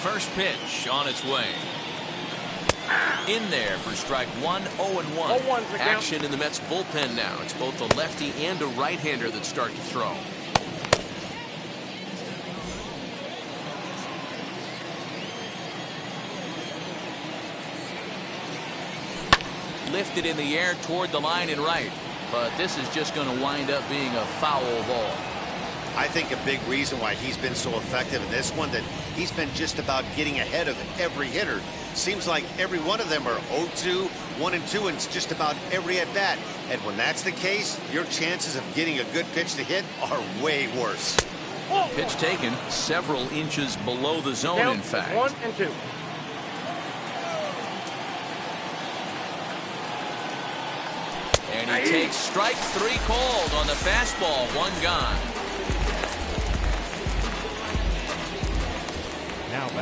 First pitch on its way. In there for strike one, 0-1. Action in the Mets bullpen now. It's both a lefty and a right-hander that start to throw. Lifted in the air toward the line and right. But this is just going to wind up being a foul ball. I think a big reason why he's been so effective in this one, that he's been just about getting ahead of every hitter. Seems like every one of them are 0-2, 1-2, and it's just about every at-bat. And when that's the case, your chances of getting a good pitch to hit are way worse. Pitch taken several inches below the zone, in fact. 1-2. And he takes strike three cold on the fastball. One gone.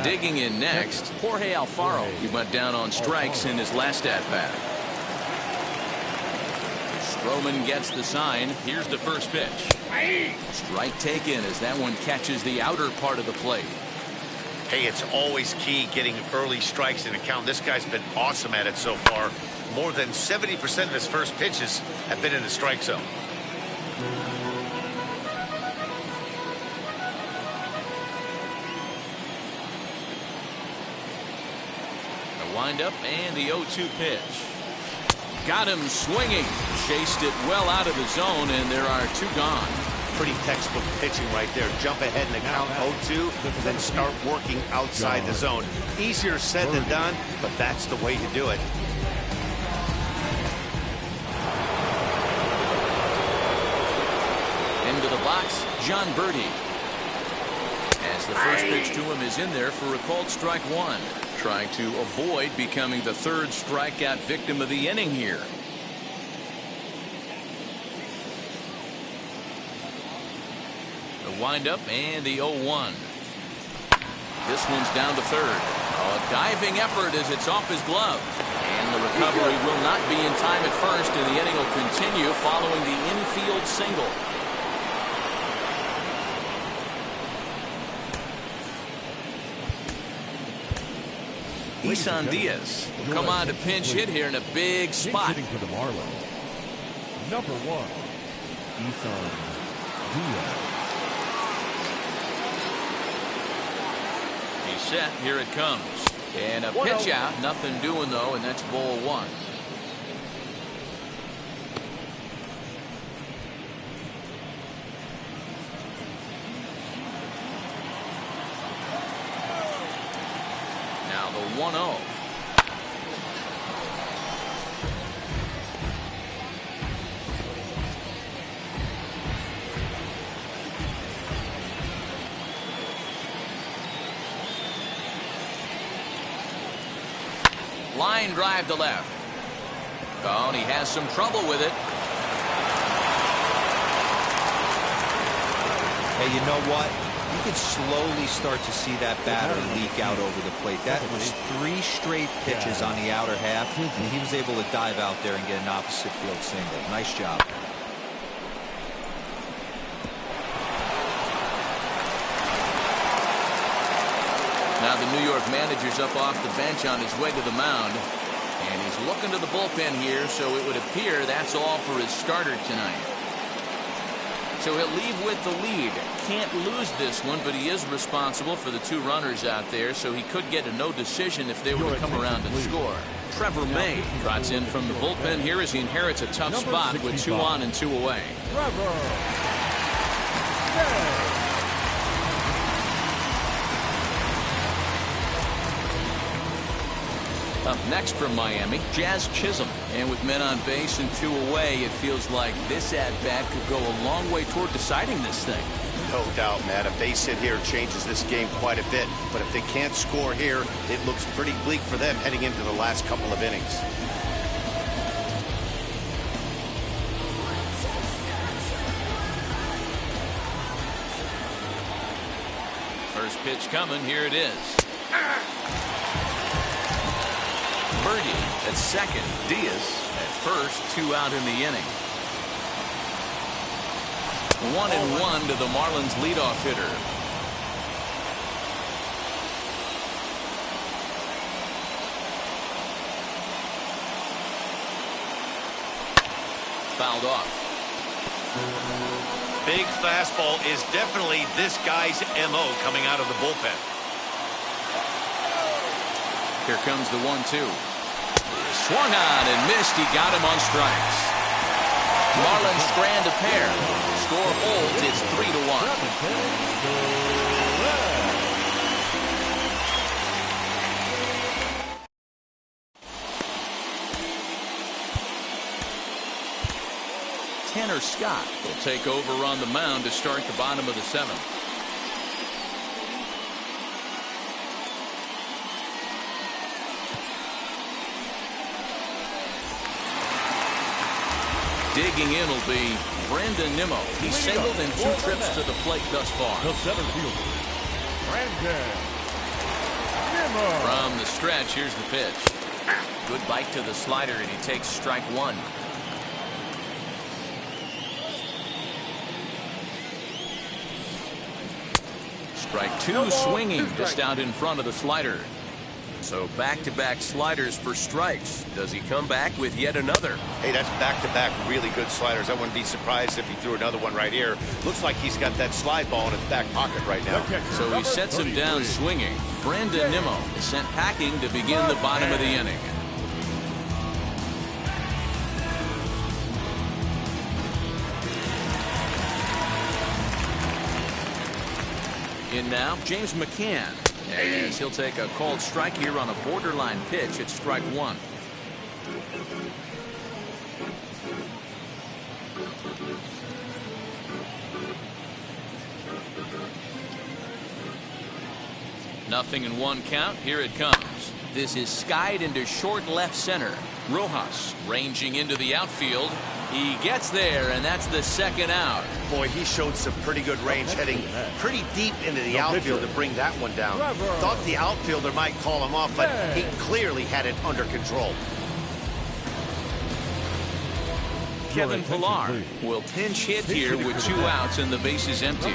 Digging in next, Jorge Alfaro. He went down on strikes in his last at-bat. Stroman gets the sign. Here's the first pitch. Strike taken as that one catches the outer part of the plate. Hey, it's always key getting early strikes in a count. This guy's been awesome at it so far. More than 70% of his first pitches have been in the strike zone. The windup and the 0-2 pitch. Got him swinging. Chased it well out of the zone, and there are two gone. Pretty textbook pitching right there. Jump ahead in the count 0-2, then start working outside the zone. Easier said than done, but that's the way to do it. Into the box, John Birdie. As the first pitch to him is in there for a called strike one. Trying to avoid becoming the third strikeout victim of the inning here. The windup and the 0-1. This one's down to third. A diving effort as it's off his glove. And the recovery will not be in time at first, and the inning will continue following the infield single. Isan Diaz will come on to pinch hit here in a big spot. Hitting for the Marlins, number 1, Isan Diaz. He's set. Here it comes. And a pitch out. Nothing doing, though, and that's ball one. Now the 1-0. Line drive to left. Oh, and he has some trouble with it. Hey, you know what? You can slowly start to see that batter leak out over the plate. That was 3 straight pitches on the outer half, and he was able to dive out there and get an opposite field single. Nice job. Now the New York manager's up off the bench on his way to the mound. And he's looking to the bullpen here, so it would appear that's all for his starter tonight. So he'll leave with the lead. Can't lose this one, but he is responsible for the 2 runners out there, so he could get a no decision if they were to come around and score. Trevor May trots in from the bullpen here as he inherits a tough spot with 2 on and 2 away. Trevor May. Up next from Miami, Jazz Chisholm. And with men on base and 2 away, it feels like this at-bat could go a long way toward deciding this thing. No doubt, Matt. A base hit here changes this game quite a bit. But if they can't score here, it looks pretty bleak for them heading into the last couple of innings. First pitch coming. Here it is. Birdie at second. Diaz at first. 2 out in the inning. 1-1 to the Marlins leadoff hitter. fouled off. Big fastball is definitely this guy's MO coming out of the bullpen. Here comes the 1-2. Swung on and missed. He got him on strikes. Marlins strand a pair. Score holds. It's 3-1. Tanner Scott will take over on the mound to start the bottom of the 7th. Digging in will be Brandon Nimmo. He's singled in 2 trips to the plate thus far. The center fielder, Brandon Nimmo. From the stretch, here's the pitch. Good bite to the slider, and he takes strike 1. Strike 2, swinging just out in front of the slider. So back-to-back sliders for strikes. Does he come back with yet another? Hey, that's back-to-back really good sliders. I wouldn't be surprised if he threw another one right here. Looks like he's got that slide ball in his back pocket right now. So he sets him down swinging. Brandon Nimmo is sent packing to begin the bottom of the inning. In now, James McCann, as he'll take a called strike here on a borderline pitch at strike 1. Nothing in 1 count. Here it comes. This is skied into short left center. Rojas ranging into the outfield. He gets there, and that's the 2nd out. Boy, he showed some pretty good range, heading pretty deep into the outfield to bring that one down. Thought the outfielder might call him off, but he clearly had it under control. Kevin Pillar will pinch hit here with 2 outs and the bases empty.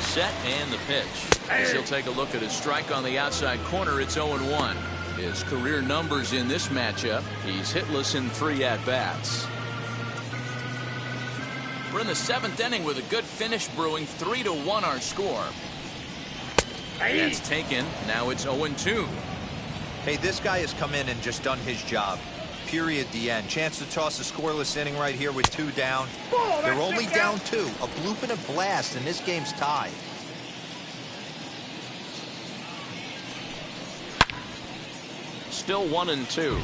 Set and the pitch. As he'll take a look at his strike on the outside corner, it's 0-1. His career numbers in this matchup, he's hitless in 3 at-bats. We're in the 7th inning with a good finish brewing. 3-1 our score. That's taken. Now it's 0-2. Hey, this guy has come in and just done his job. Period. The end. Chance to toss a scoreless inning right here with 2 down. They're only down 2. A bloop and a blast, and this game's tied. Still 1-2.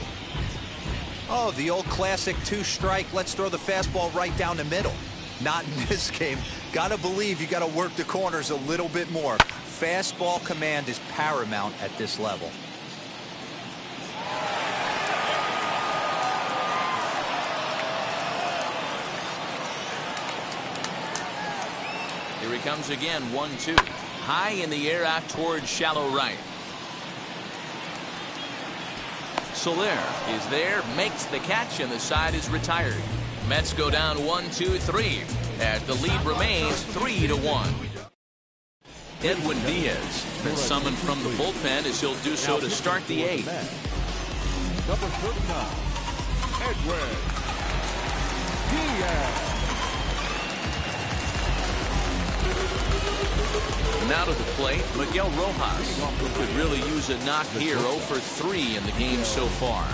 Oh, the old classic 2-strike. Let's throw the fastball right down the middle. Not in this game. Gotta believe you gotta work the corners a little bit more. Fastball command is paramount at this level. Here he comes again, 1-2. High in the air out towards shallow right. Soler is there, makes the catch, and the side is retired. Mets go down 1-2-3 as the lead remains 3-1. Edwin Diaz has been summoned from the bullpen as he'll do so to start the 8th. Number 39, Edwin Diaz. Now to the plate, Miguel Rojas, who could really use a knock here. 0 for 3 in the game so far.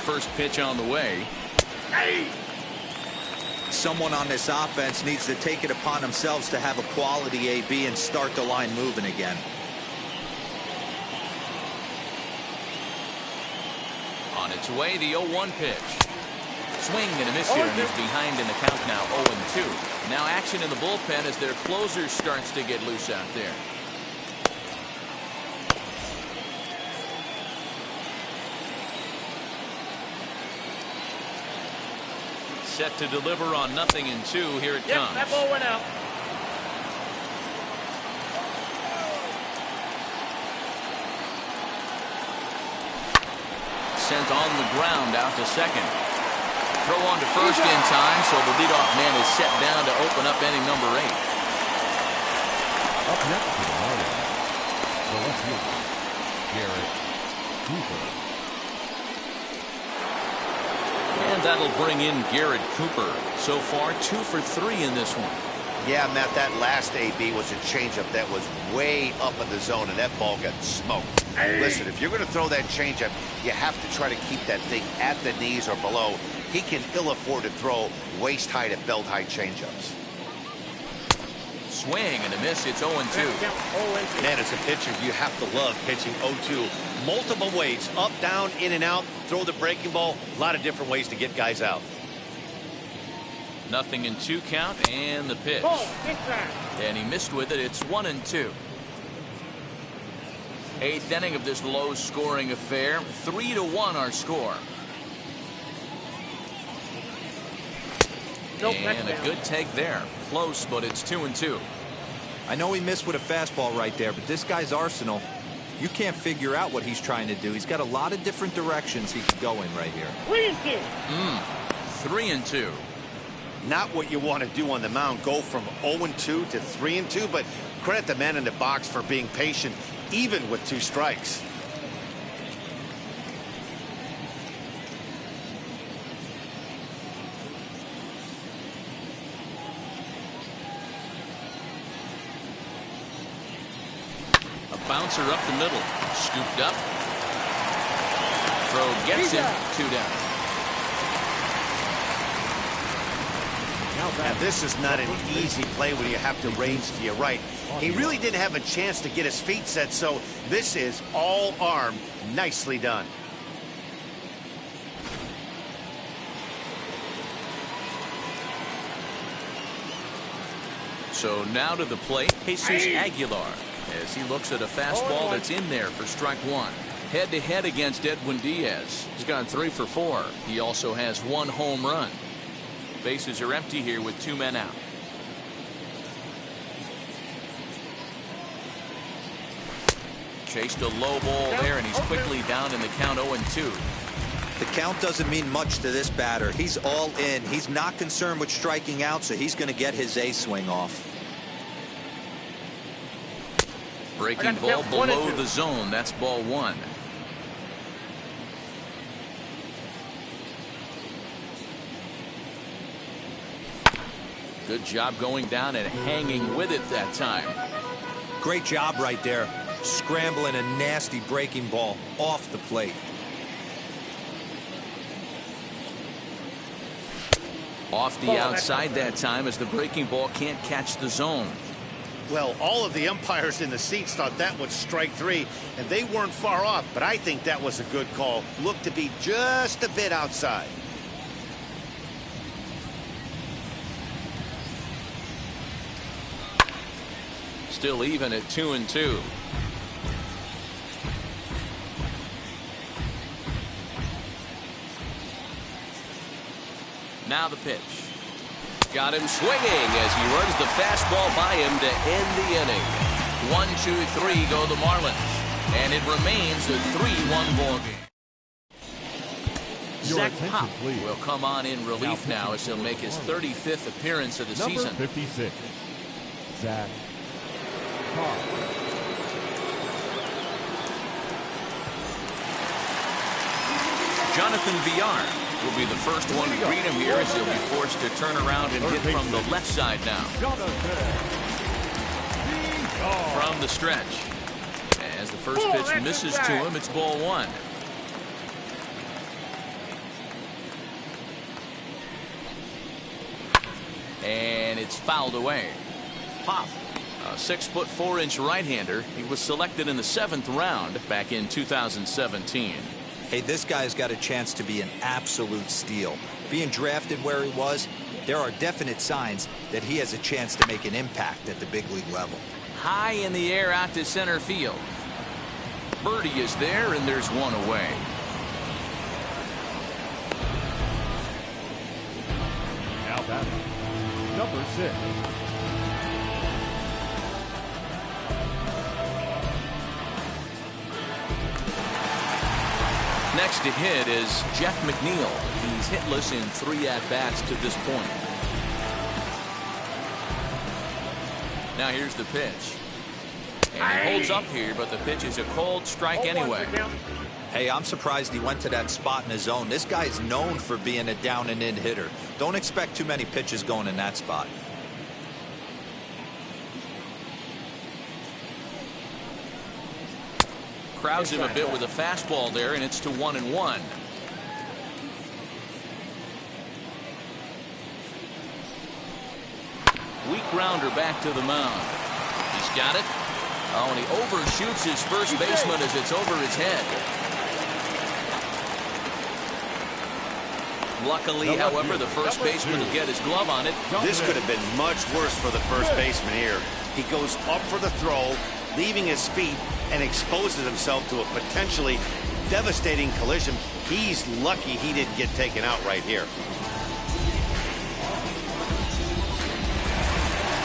First pitch on the way. Someone on this offense needs to take it upon themselves to have a quality AB and start the line moving again. On its way, the 0-1 pitch. Swing and a miss here, and he's behind in the count now, 0-2. Now action in the bullpen as their closer starts to get loose out there. set to deliver on 0-2. Here it comes. That ball went out. Sent on the ground out to second. Throw on to first in time, so the leadoff man is set down to open up inning number 8. Up next to the Marlins, the left fielder, Garrett Cooper. And that'll bring in Garrett Cooper. So far, 2 for 3 in this one. Yeah, Matt, that last AB was a changeup that was way up in the zone, and that ball got smoked. Listen, if you're going to throw that changeup, you have to try to keep that thing at the knees or below. He can ill afford to throw waist-high to belt-high changeups. Swing and a miss. It's 0-2. Man, as a pitcher, you have to love pitching 0-2. Multiple ways, up, down, in and out, throw the breaking ball. A lot of different ways to get guys out. 0-2 count, and the pitch. And he missed with it. It's 1-2. 8th inning of this low-scoring affair. 3-1 our score. And a good take there. Close, but it's 2-2. I know he missed with a fastball right there, but this guy's arsenal, you can't figure out what he's trying to do. He's got a lot of different directions he could go in right here. 3-2. Not what you want to do on the mound, go from 0-2 to 3-2, but credit the man in the box for being patient, even with 2 strikes. A bouncer up the middle. Scooped up. Throw gets him. 2 down. Now, this is not an easy play when you have to range to your right. He really didn't have a chance to get his feet set, so this is all arm. Nicely done. So now to the plate, Jesus Aguilar, as he looks at a fastball that's in there for strike 1. Head-to-head against Edwin Diaz. He's gone 3 for 4. He also has 1 home run. Bases are empty here with 2 men out. Chased a low ball there, and he's quickly down in the count 0-2. The count doesn't mean much to this batter. He's all in. He's not concerned with striking out, so he's going to get his A swing off. Breaking ball below the zone. That's ball 1. Good job going down and hanging with it that time. Great job right there. Scrambling a nasty breaking ball off the plate. Off the outside that time as the breaking ball can't catch the zone. Well, all of the umpires in the seats thought that was strike 3, and they weren't far off, but I think that was a good call. Looked to be just a bit outside. Still even at 2-2. Now the pitch. Got him swinging as he runs the fastball by him to end the inning. 1-2-3 go the Marlins. And it remains a 3-1 ball game. Zach Pop will come on in relief now as he'll make his 35th appearance of the season. Number 56, Zach Pop. Jonathan Villar will be the first one to greet him here as he'll be forced to turn around and hit from the left side now. From the stretch. As the first pitch misses to him, it's ball 1. And it's fouled away. Pop, a 6'4" right-hander. He was selected in the 7th round back in 2017. Hey, this guy's got a chance to be an absolute steal. Being drafted where he was, there are definite signs that he has a chance to make an impact at the big league level. High in the air out to center field. Birdie is there, and there's one away. batting, number 6. Next to hit is Jeff McNeil. He's hitless in 3 at-bats to this point. Now here's the pitch. And he holds up here, but the pitch is a cold strike anyway. Hey, I'm surprised he went to that spot in his zone. This guy's known for being a down and in hitter. Don't expect too many pitches going in that spot. Crowds him a bit with a fastball there, and it's to 1-1. Weak grounder back to the mound. He's got it. Oh, and he overshoots his first baseman as it's over his head. Luckily, however, the first baseman will get his glove on it. This could have been much worse for the first baseman here. He goes up for the throw, leaving his feet, and exposes himself to a potentially devastating collision. He's lucky he didn't get taken out right here.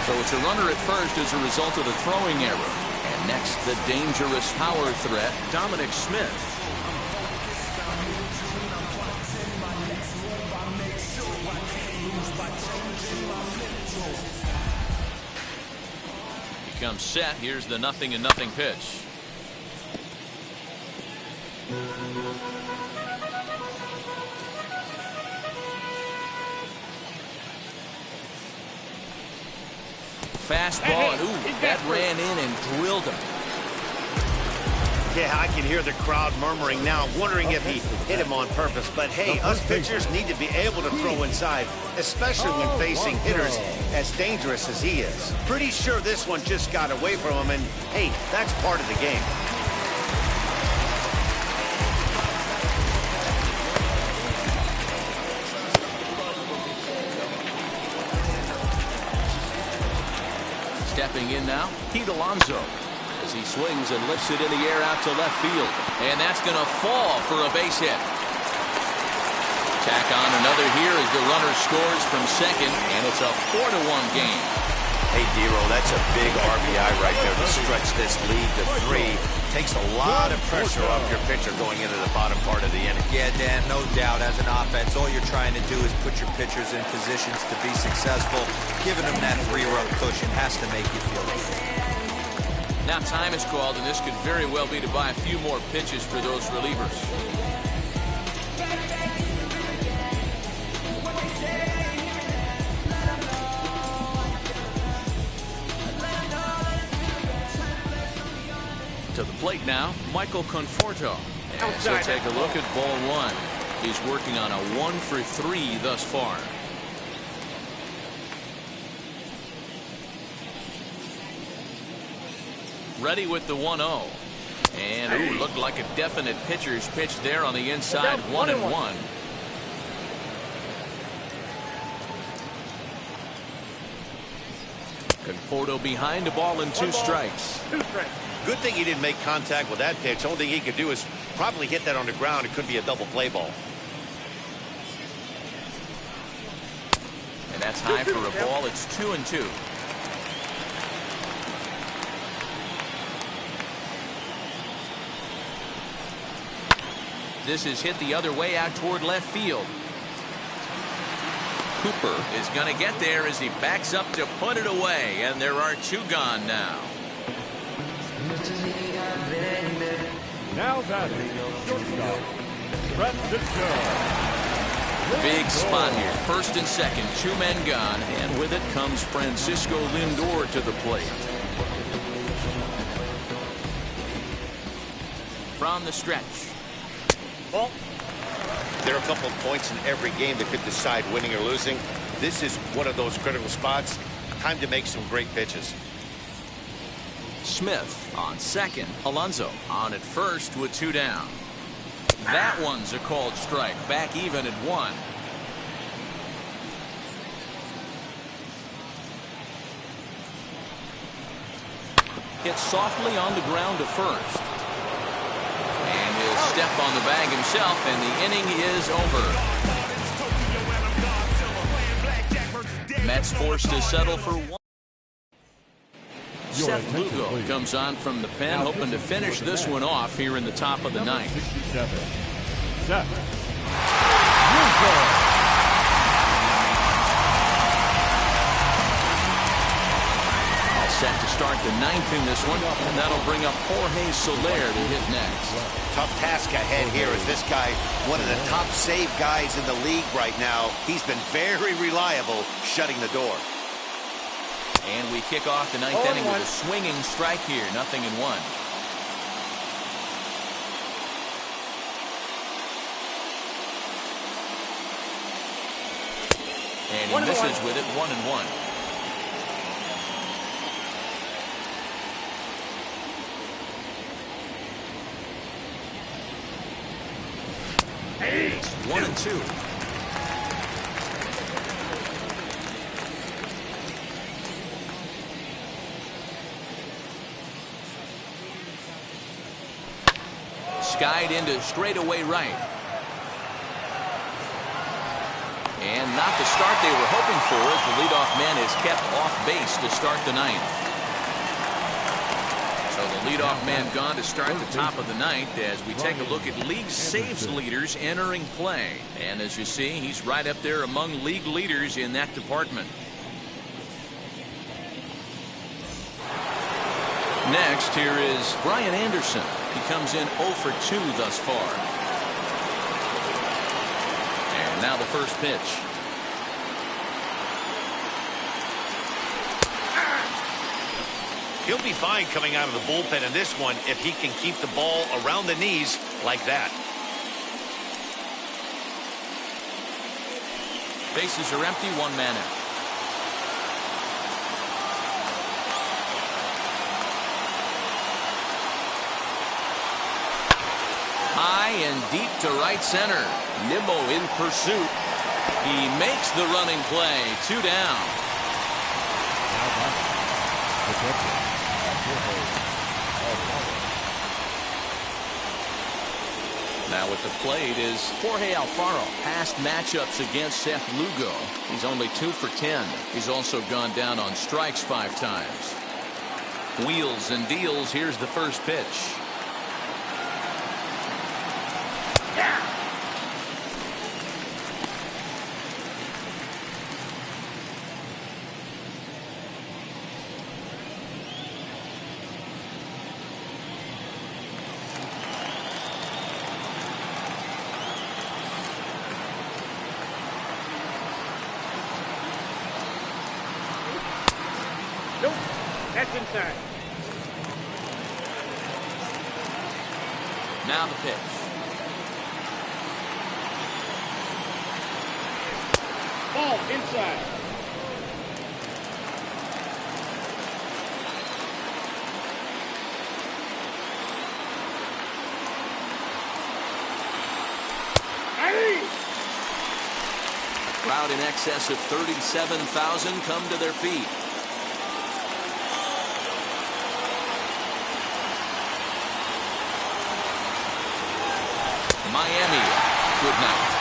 So it's a runner at first as a result of the throwing error. And next, the dangerous power threat, Dominic Smith. He comes set. Here's the 0-0 pitch. Fastball, and ooh, that ran in and drilled him. Yeah, I can hear the crowd murmuring now, wondering if he hit him on purpose. But hey, us pitchers need to be able to throw inside, especially when facing hitters as dangerous as he is. Pretty sure this one just got away from him, and hey, that's part of the game. Stepping in now, Pete Alonso, as he swings and lifts it in the air out to left field. And that's going to fall for a base hit. Tack on another here as the runner scores from second, and it's a 4-1 game. Hey, Dero, that's a big RBI right there to stretch this lead to 3. Takes a lot of pressure off your pitcher going into the bottom part of the inning. Yeah, Dan, no doubt. As an offense, all you're trying to do is put your pitchers in positions to be successful. Giving them that 3-run cushion has to make you feel good. Now time is called, and this could very well be to buy a few more pitches for those relievers. To the plate now, Michael Conforto. As he'll take a look at ball 1. He's working on a 1-for-3 thus far. Ready with the 1-0. And ooh, looked like a definite pitcher's pitch there on the inside. 1-1. Conforto behind a ball and 2 strikes. Good thing he didn't make contact with that pitch. Only thing he could do is probably hit that on the ground. It could be a double play ball. And that's high for a ball. It's 2-2. This is hit the other way out toward left field. Cooper is going to get there as he backs up to put it away, and there are 2 gone now. Now batting, shortstop, Francisco. Big spot here. First and second, 2 men gone, and with it comes Francisco Lindor to the plate. From the stretch. There are a couple of points in every game that could decide winning or losing. This is one of those critical spots. Time to make some great pitches. Smith on second. Alonso on at first with 2 down. That one's a called strike. Back even at 1. Hit softly on the ground to first. And he'll step on the bag himself, and the inning is over. Mets forced to settle for one. Your Seth attention, Lugo please. comes on from the pen, Now hoping to pitching finish for the this Mets. one off here in the top of the Number ninth. 67, Seth Lugo. Set to start the ninth in this one, and that'll bring up Jorge Soler to hit next. Tough task ahead here as this guy, one of the top save guys in the league right now. He's been very reliable shutting the door. And we kick off the ninth inning with a swinging strike here, 0-1. And he misses with it, 1-1. Hey. 1-2. Skied into straightaway right. And not the start they were hoping for as the leadoff man is kept off base to start the ninth. So the leadoff man gone to start the top of the ninth as we take a look at league saves leaders entering play. And as you see, he's right up there among league leaders in that department. Next, here is Brian Anderson. He comes in 0 for 2 thus far. And now the first pitch. He'll be fine coming out of the bullpen in this one if he can keep the ball around the knees like that. Bases are empty, one man out. High and deep to right center. Nimmo in pursuit. He makes the running play. 2 down. Now batting, the catcher, Jorge Alfaro. Now at the plate is Jorge Alfaro. Past matchups against Seth Lugo. He's only 2 for 10. He's also gone down on strikes 5 times. Wheels and deals. Here's the first pitch. Nope. That's inside. Now the pitch. Ball inside. Hey! A crowd in excess of 37,000 come to their feet. Miami, good night.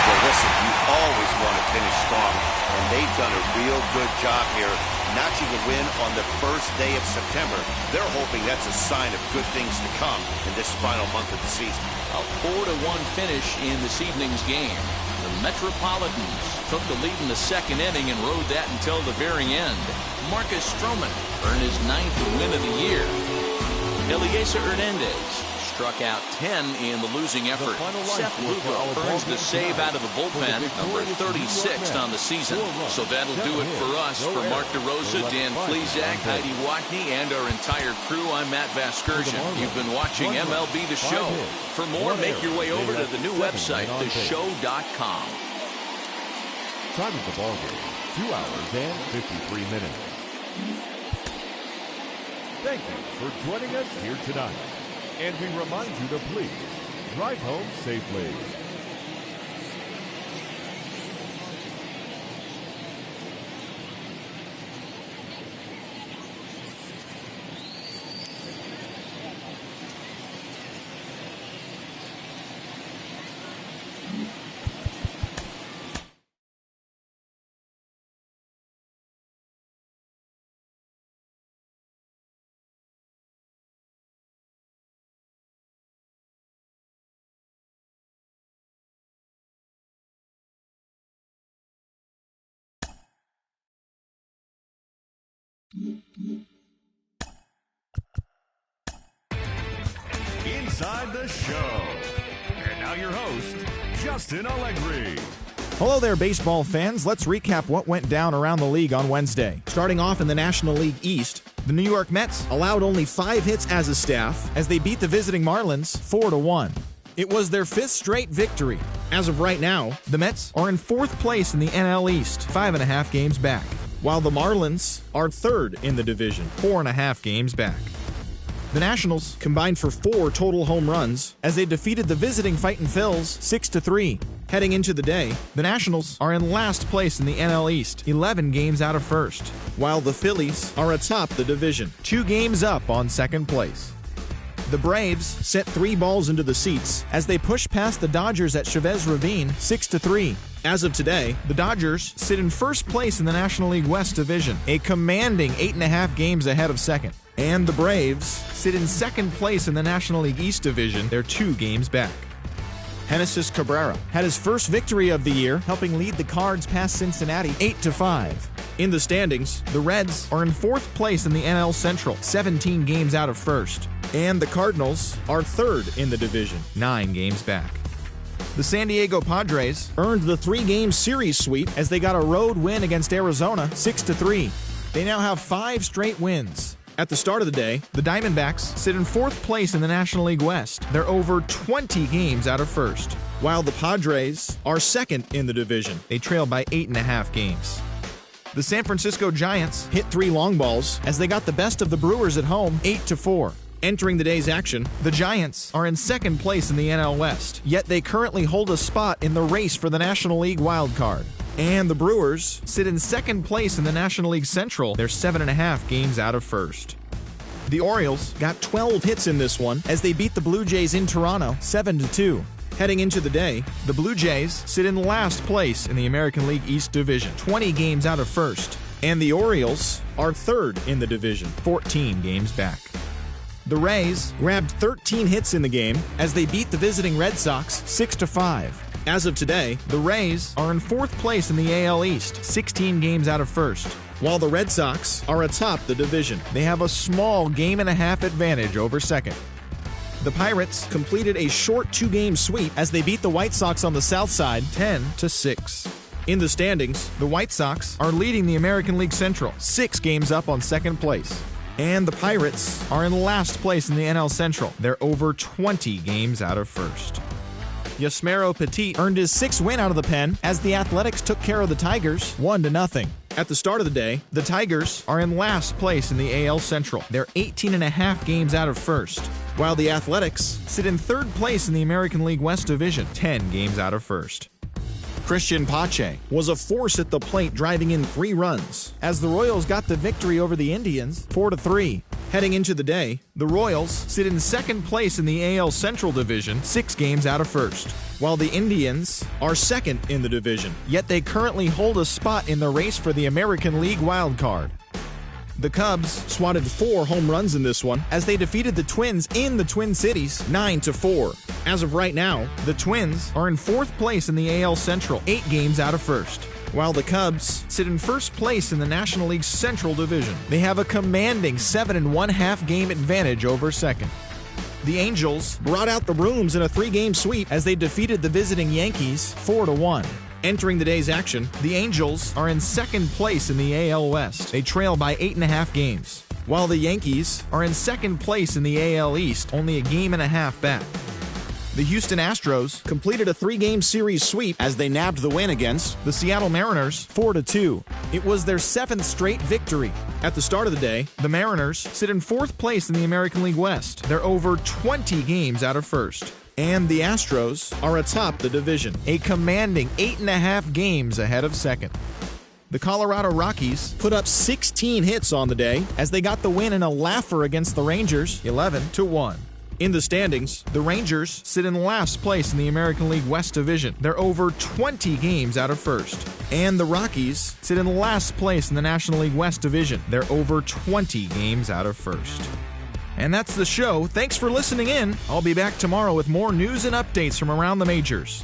Well, listen, you always want to finish strong, and they've done a real good job here, notching a win on the first day of September. They're hoping that's a sign of good things to come in this final month of the season. A 4-1 finish in this evening's game. The Metropolitans took the lead in the second inning and rode that until the very end. Marcus Stroman earned his 9th win of the year. Eliezer Hernandez struck out 10 in the losing effort. Seth Lugo earns the save out of the bullpen, number 36th on the season. So that'll do it for us. For Mark DeRosa, Dan Plesac, Heidi Watney, and our entire crew, I'm Matt Vasgersian. You've been watching MLB The Show. For more, make your way over to the new website, theshow.com. Time of the ball game, 2 hours and 53 minutes. Thank you for joining us here tonight. And we remind you to please drive home safely. Inside the show. And now your host, Justin Allegri. Hello there, baseball fans. Let's recap what went down around the league on Wednesday. Starting off in the National League East, the New York Mets allowed only 5 hits as a staff as they beat the visiting Marlins 4-1. It was their 5th straight victory. As of right now, the Mets are in 4th place in the NL East, 5.5 games back, while the Marlins are 3rd in the division, 4.5 games back. The Nationals combined for 4 total home runs as they defeated the visiting Fightin' Phils 6-3. Heading into the day, the Nationals are in last place in the NL East, 11 games out of first, while the Phillies are atop the division, 2 games up on second place. The Braves sent 3 balls into the seats as they pushed past the Dodgers at Chavez Ravine 6-3. As of today, the Dodgers sit in first place in the National League West Division, a commanding 8.5 games ahead of second. And the Braves sit in second place in the National League East Division, they're 2 games back. Genesis Cabrera had his first victory of the year, helping lead the Cards past Cincinnati 8-5. In the standings, the Reds are in 4th place in the NL Central, 17 games out of first. And the Cardinals are 3rd in the division, 9 games back. The San Diego Padres earned the 3-game series sweep as they got a road win against Arizona 6-3. They now have 5 straight wins. At the start of the day, the Diamondbacks sit in 4th place in the National League West. They're over 20 games out of first, while the Padres are 2nd in the division. They trail by 8.5 games. The San Francisco Giants hit 3 long balls as they got the best of the Brewers at home 8-4. Entering the day's action, the Giants are in 2nd place in the NL West, yet they currently hold a spot in the race for the National League wild card. And the Brewers sit in 2nd place in the National League Central. They're 7.5 games out of first. The Orioles got 12 hits in this one as they beat the Blue Jays in Toronto 7-2. Heading into the day, the Blue Jays sit in last place in the American League East Division, 20 games out of first. And the Orioles are 3rd in the division, 14 games back. The Rays grabbed 13 hits in the game as they beat the visiting Red Sox 6-5. As of today, the Rays are in 4th place in the AL East, 16 games out of first, while the Red Sox are atop the division. They have a small 1.5-game advantage over second. The Pirates completed a short 2-game sweep as they beat the White Sox on the south side 10-6. In the standings, the White Sox are leading the American League Central, 6 games up on second place. And the Pirates are in last place in the NL Central. They're over 20 games out of first. Yasmero Petit earned his 6th win out of the pen as the Athletics took care of the Tigers 1-0. At the start of the day, the Tigers are in last place in the AL Central. They're 18.5 games out of first, while the Athletics sit in 3rd place in the American League West Division, 10 games out of first. Christian Pache was a force at the plate, driving in 3 runs as the Royals got the victory over the Indians 4-3. Heading into the day, the Royals sit in 2nd place in the AL Central Division, 6 games out of first, while the Indians are 2nd in the division, yet they currently hold a spot in the race for the American League wild card. The Cubs swatted 4 home runs in this one as they defeated the Twins in the Twin Cities 9-4. As of right now, the Twins are in 4th place in the AL Central, 8 games out of first, while the Cubs sit in 1st place in the National League Central Division. They have a commanding 7.5 game advantage over second. The Angels brought out the brooms in a 3-game sweep as they defeated the visiting Yankees 4-1. Entering the day's action, the Angels are in 2nd place in the AL West. They trail by 8.5 games, while the Yankees are in 2nd place in the AL East, only 1.5 games back. The Houston Astros completed a 3-game series sweep as they nabbed the win against the Seattle Mariners 4-2. It was their 7th straight victory. At the start of the day, the Mariners sit in 4th place in the American League West. They're over 20 games out of first. And the Astros are atop the division, a commanding 8.5 games ahead of second. The Colorado Rockies put up 16 hits on the day as they got the win in a laugher against the Rangers 11-1. In the standings, the Rangers sit in last place in the American League West Division. They're over 20 games out of first. And the Rockies sit in last place in the National League West Division. They're over 20 games out of first. And that's the show. Thanks for listening in. I'll be back tomorrow with more news and updates from around the majors.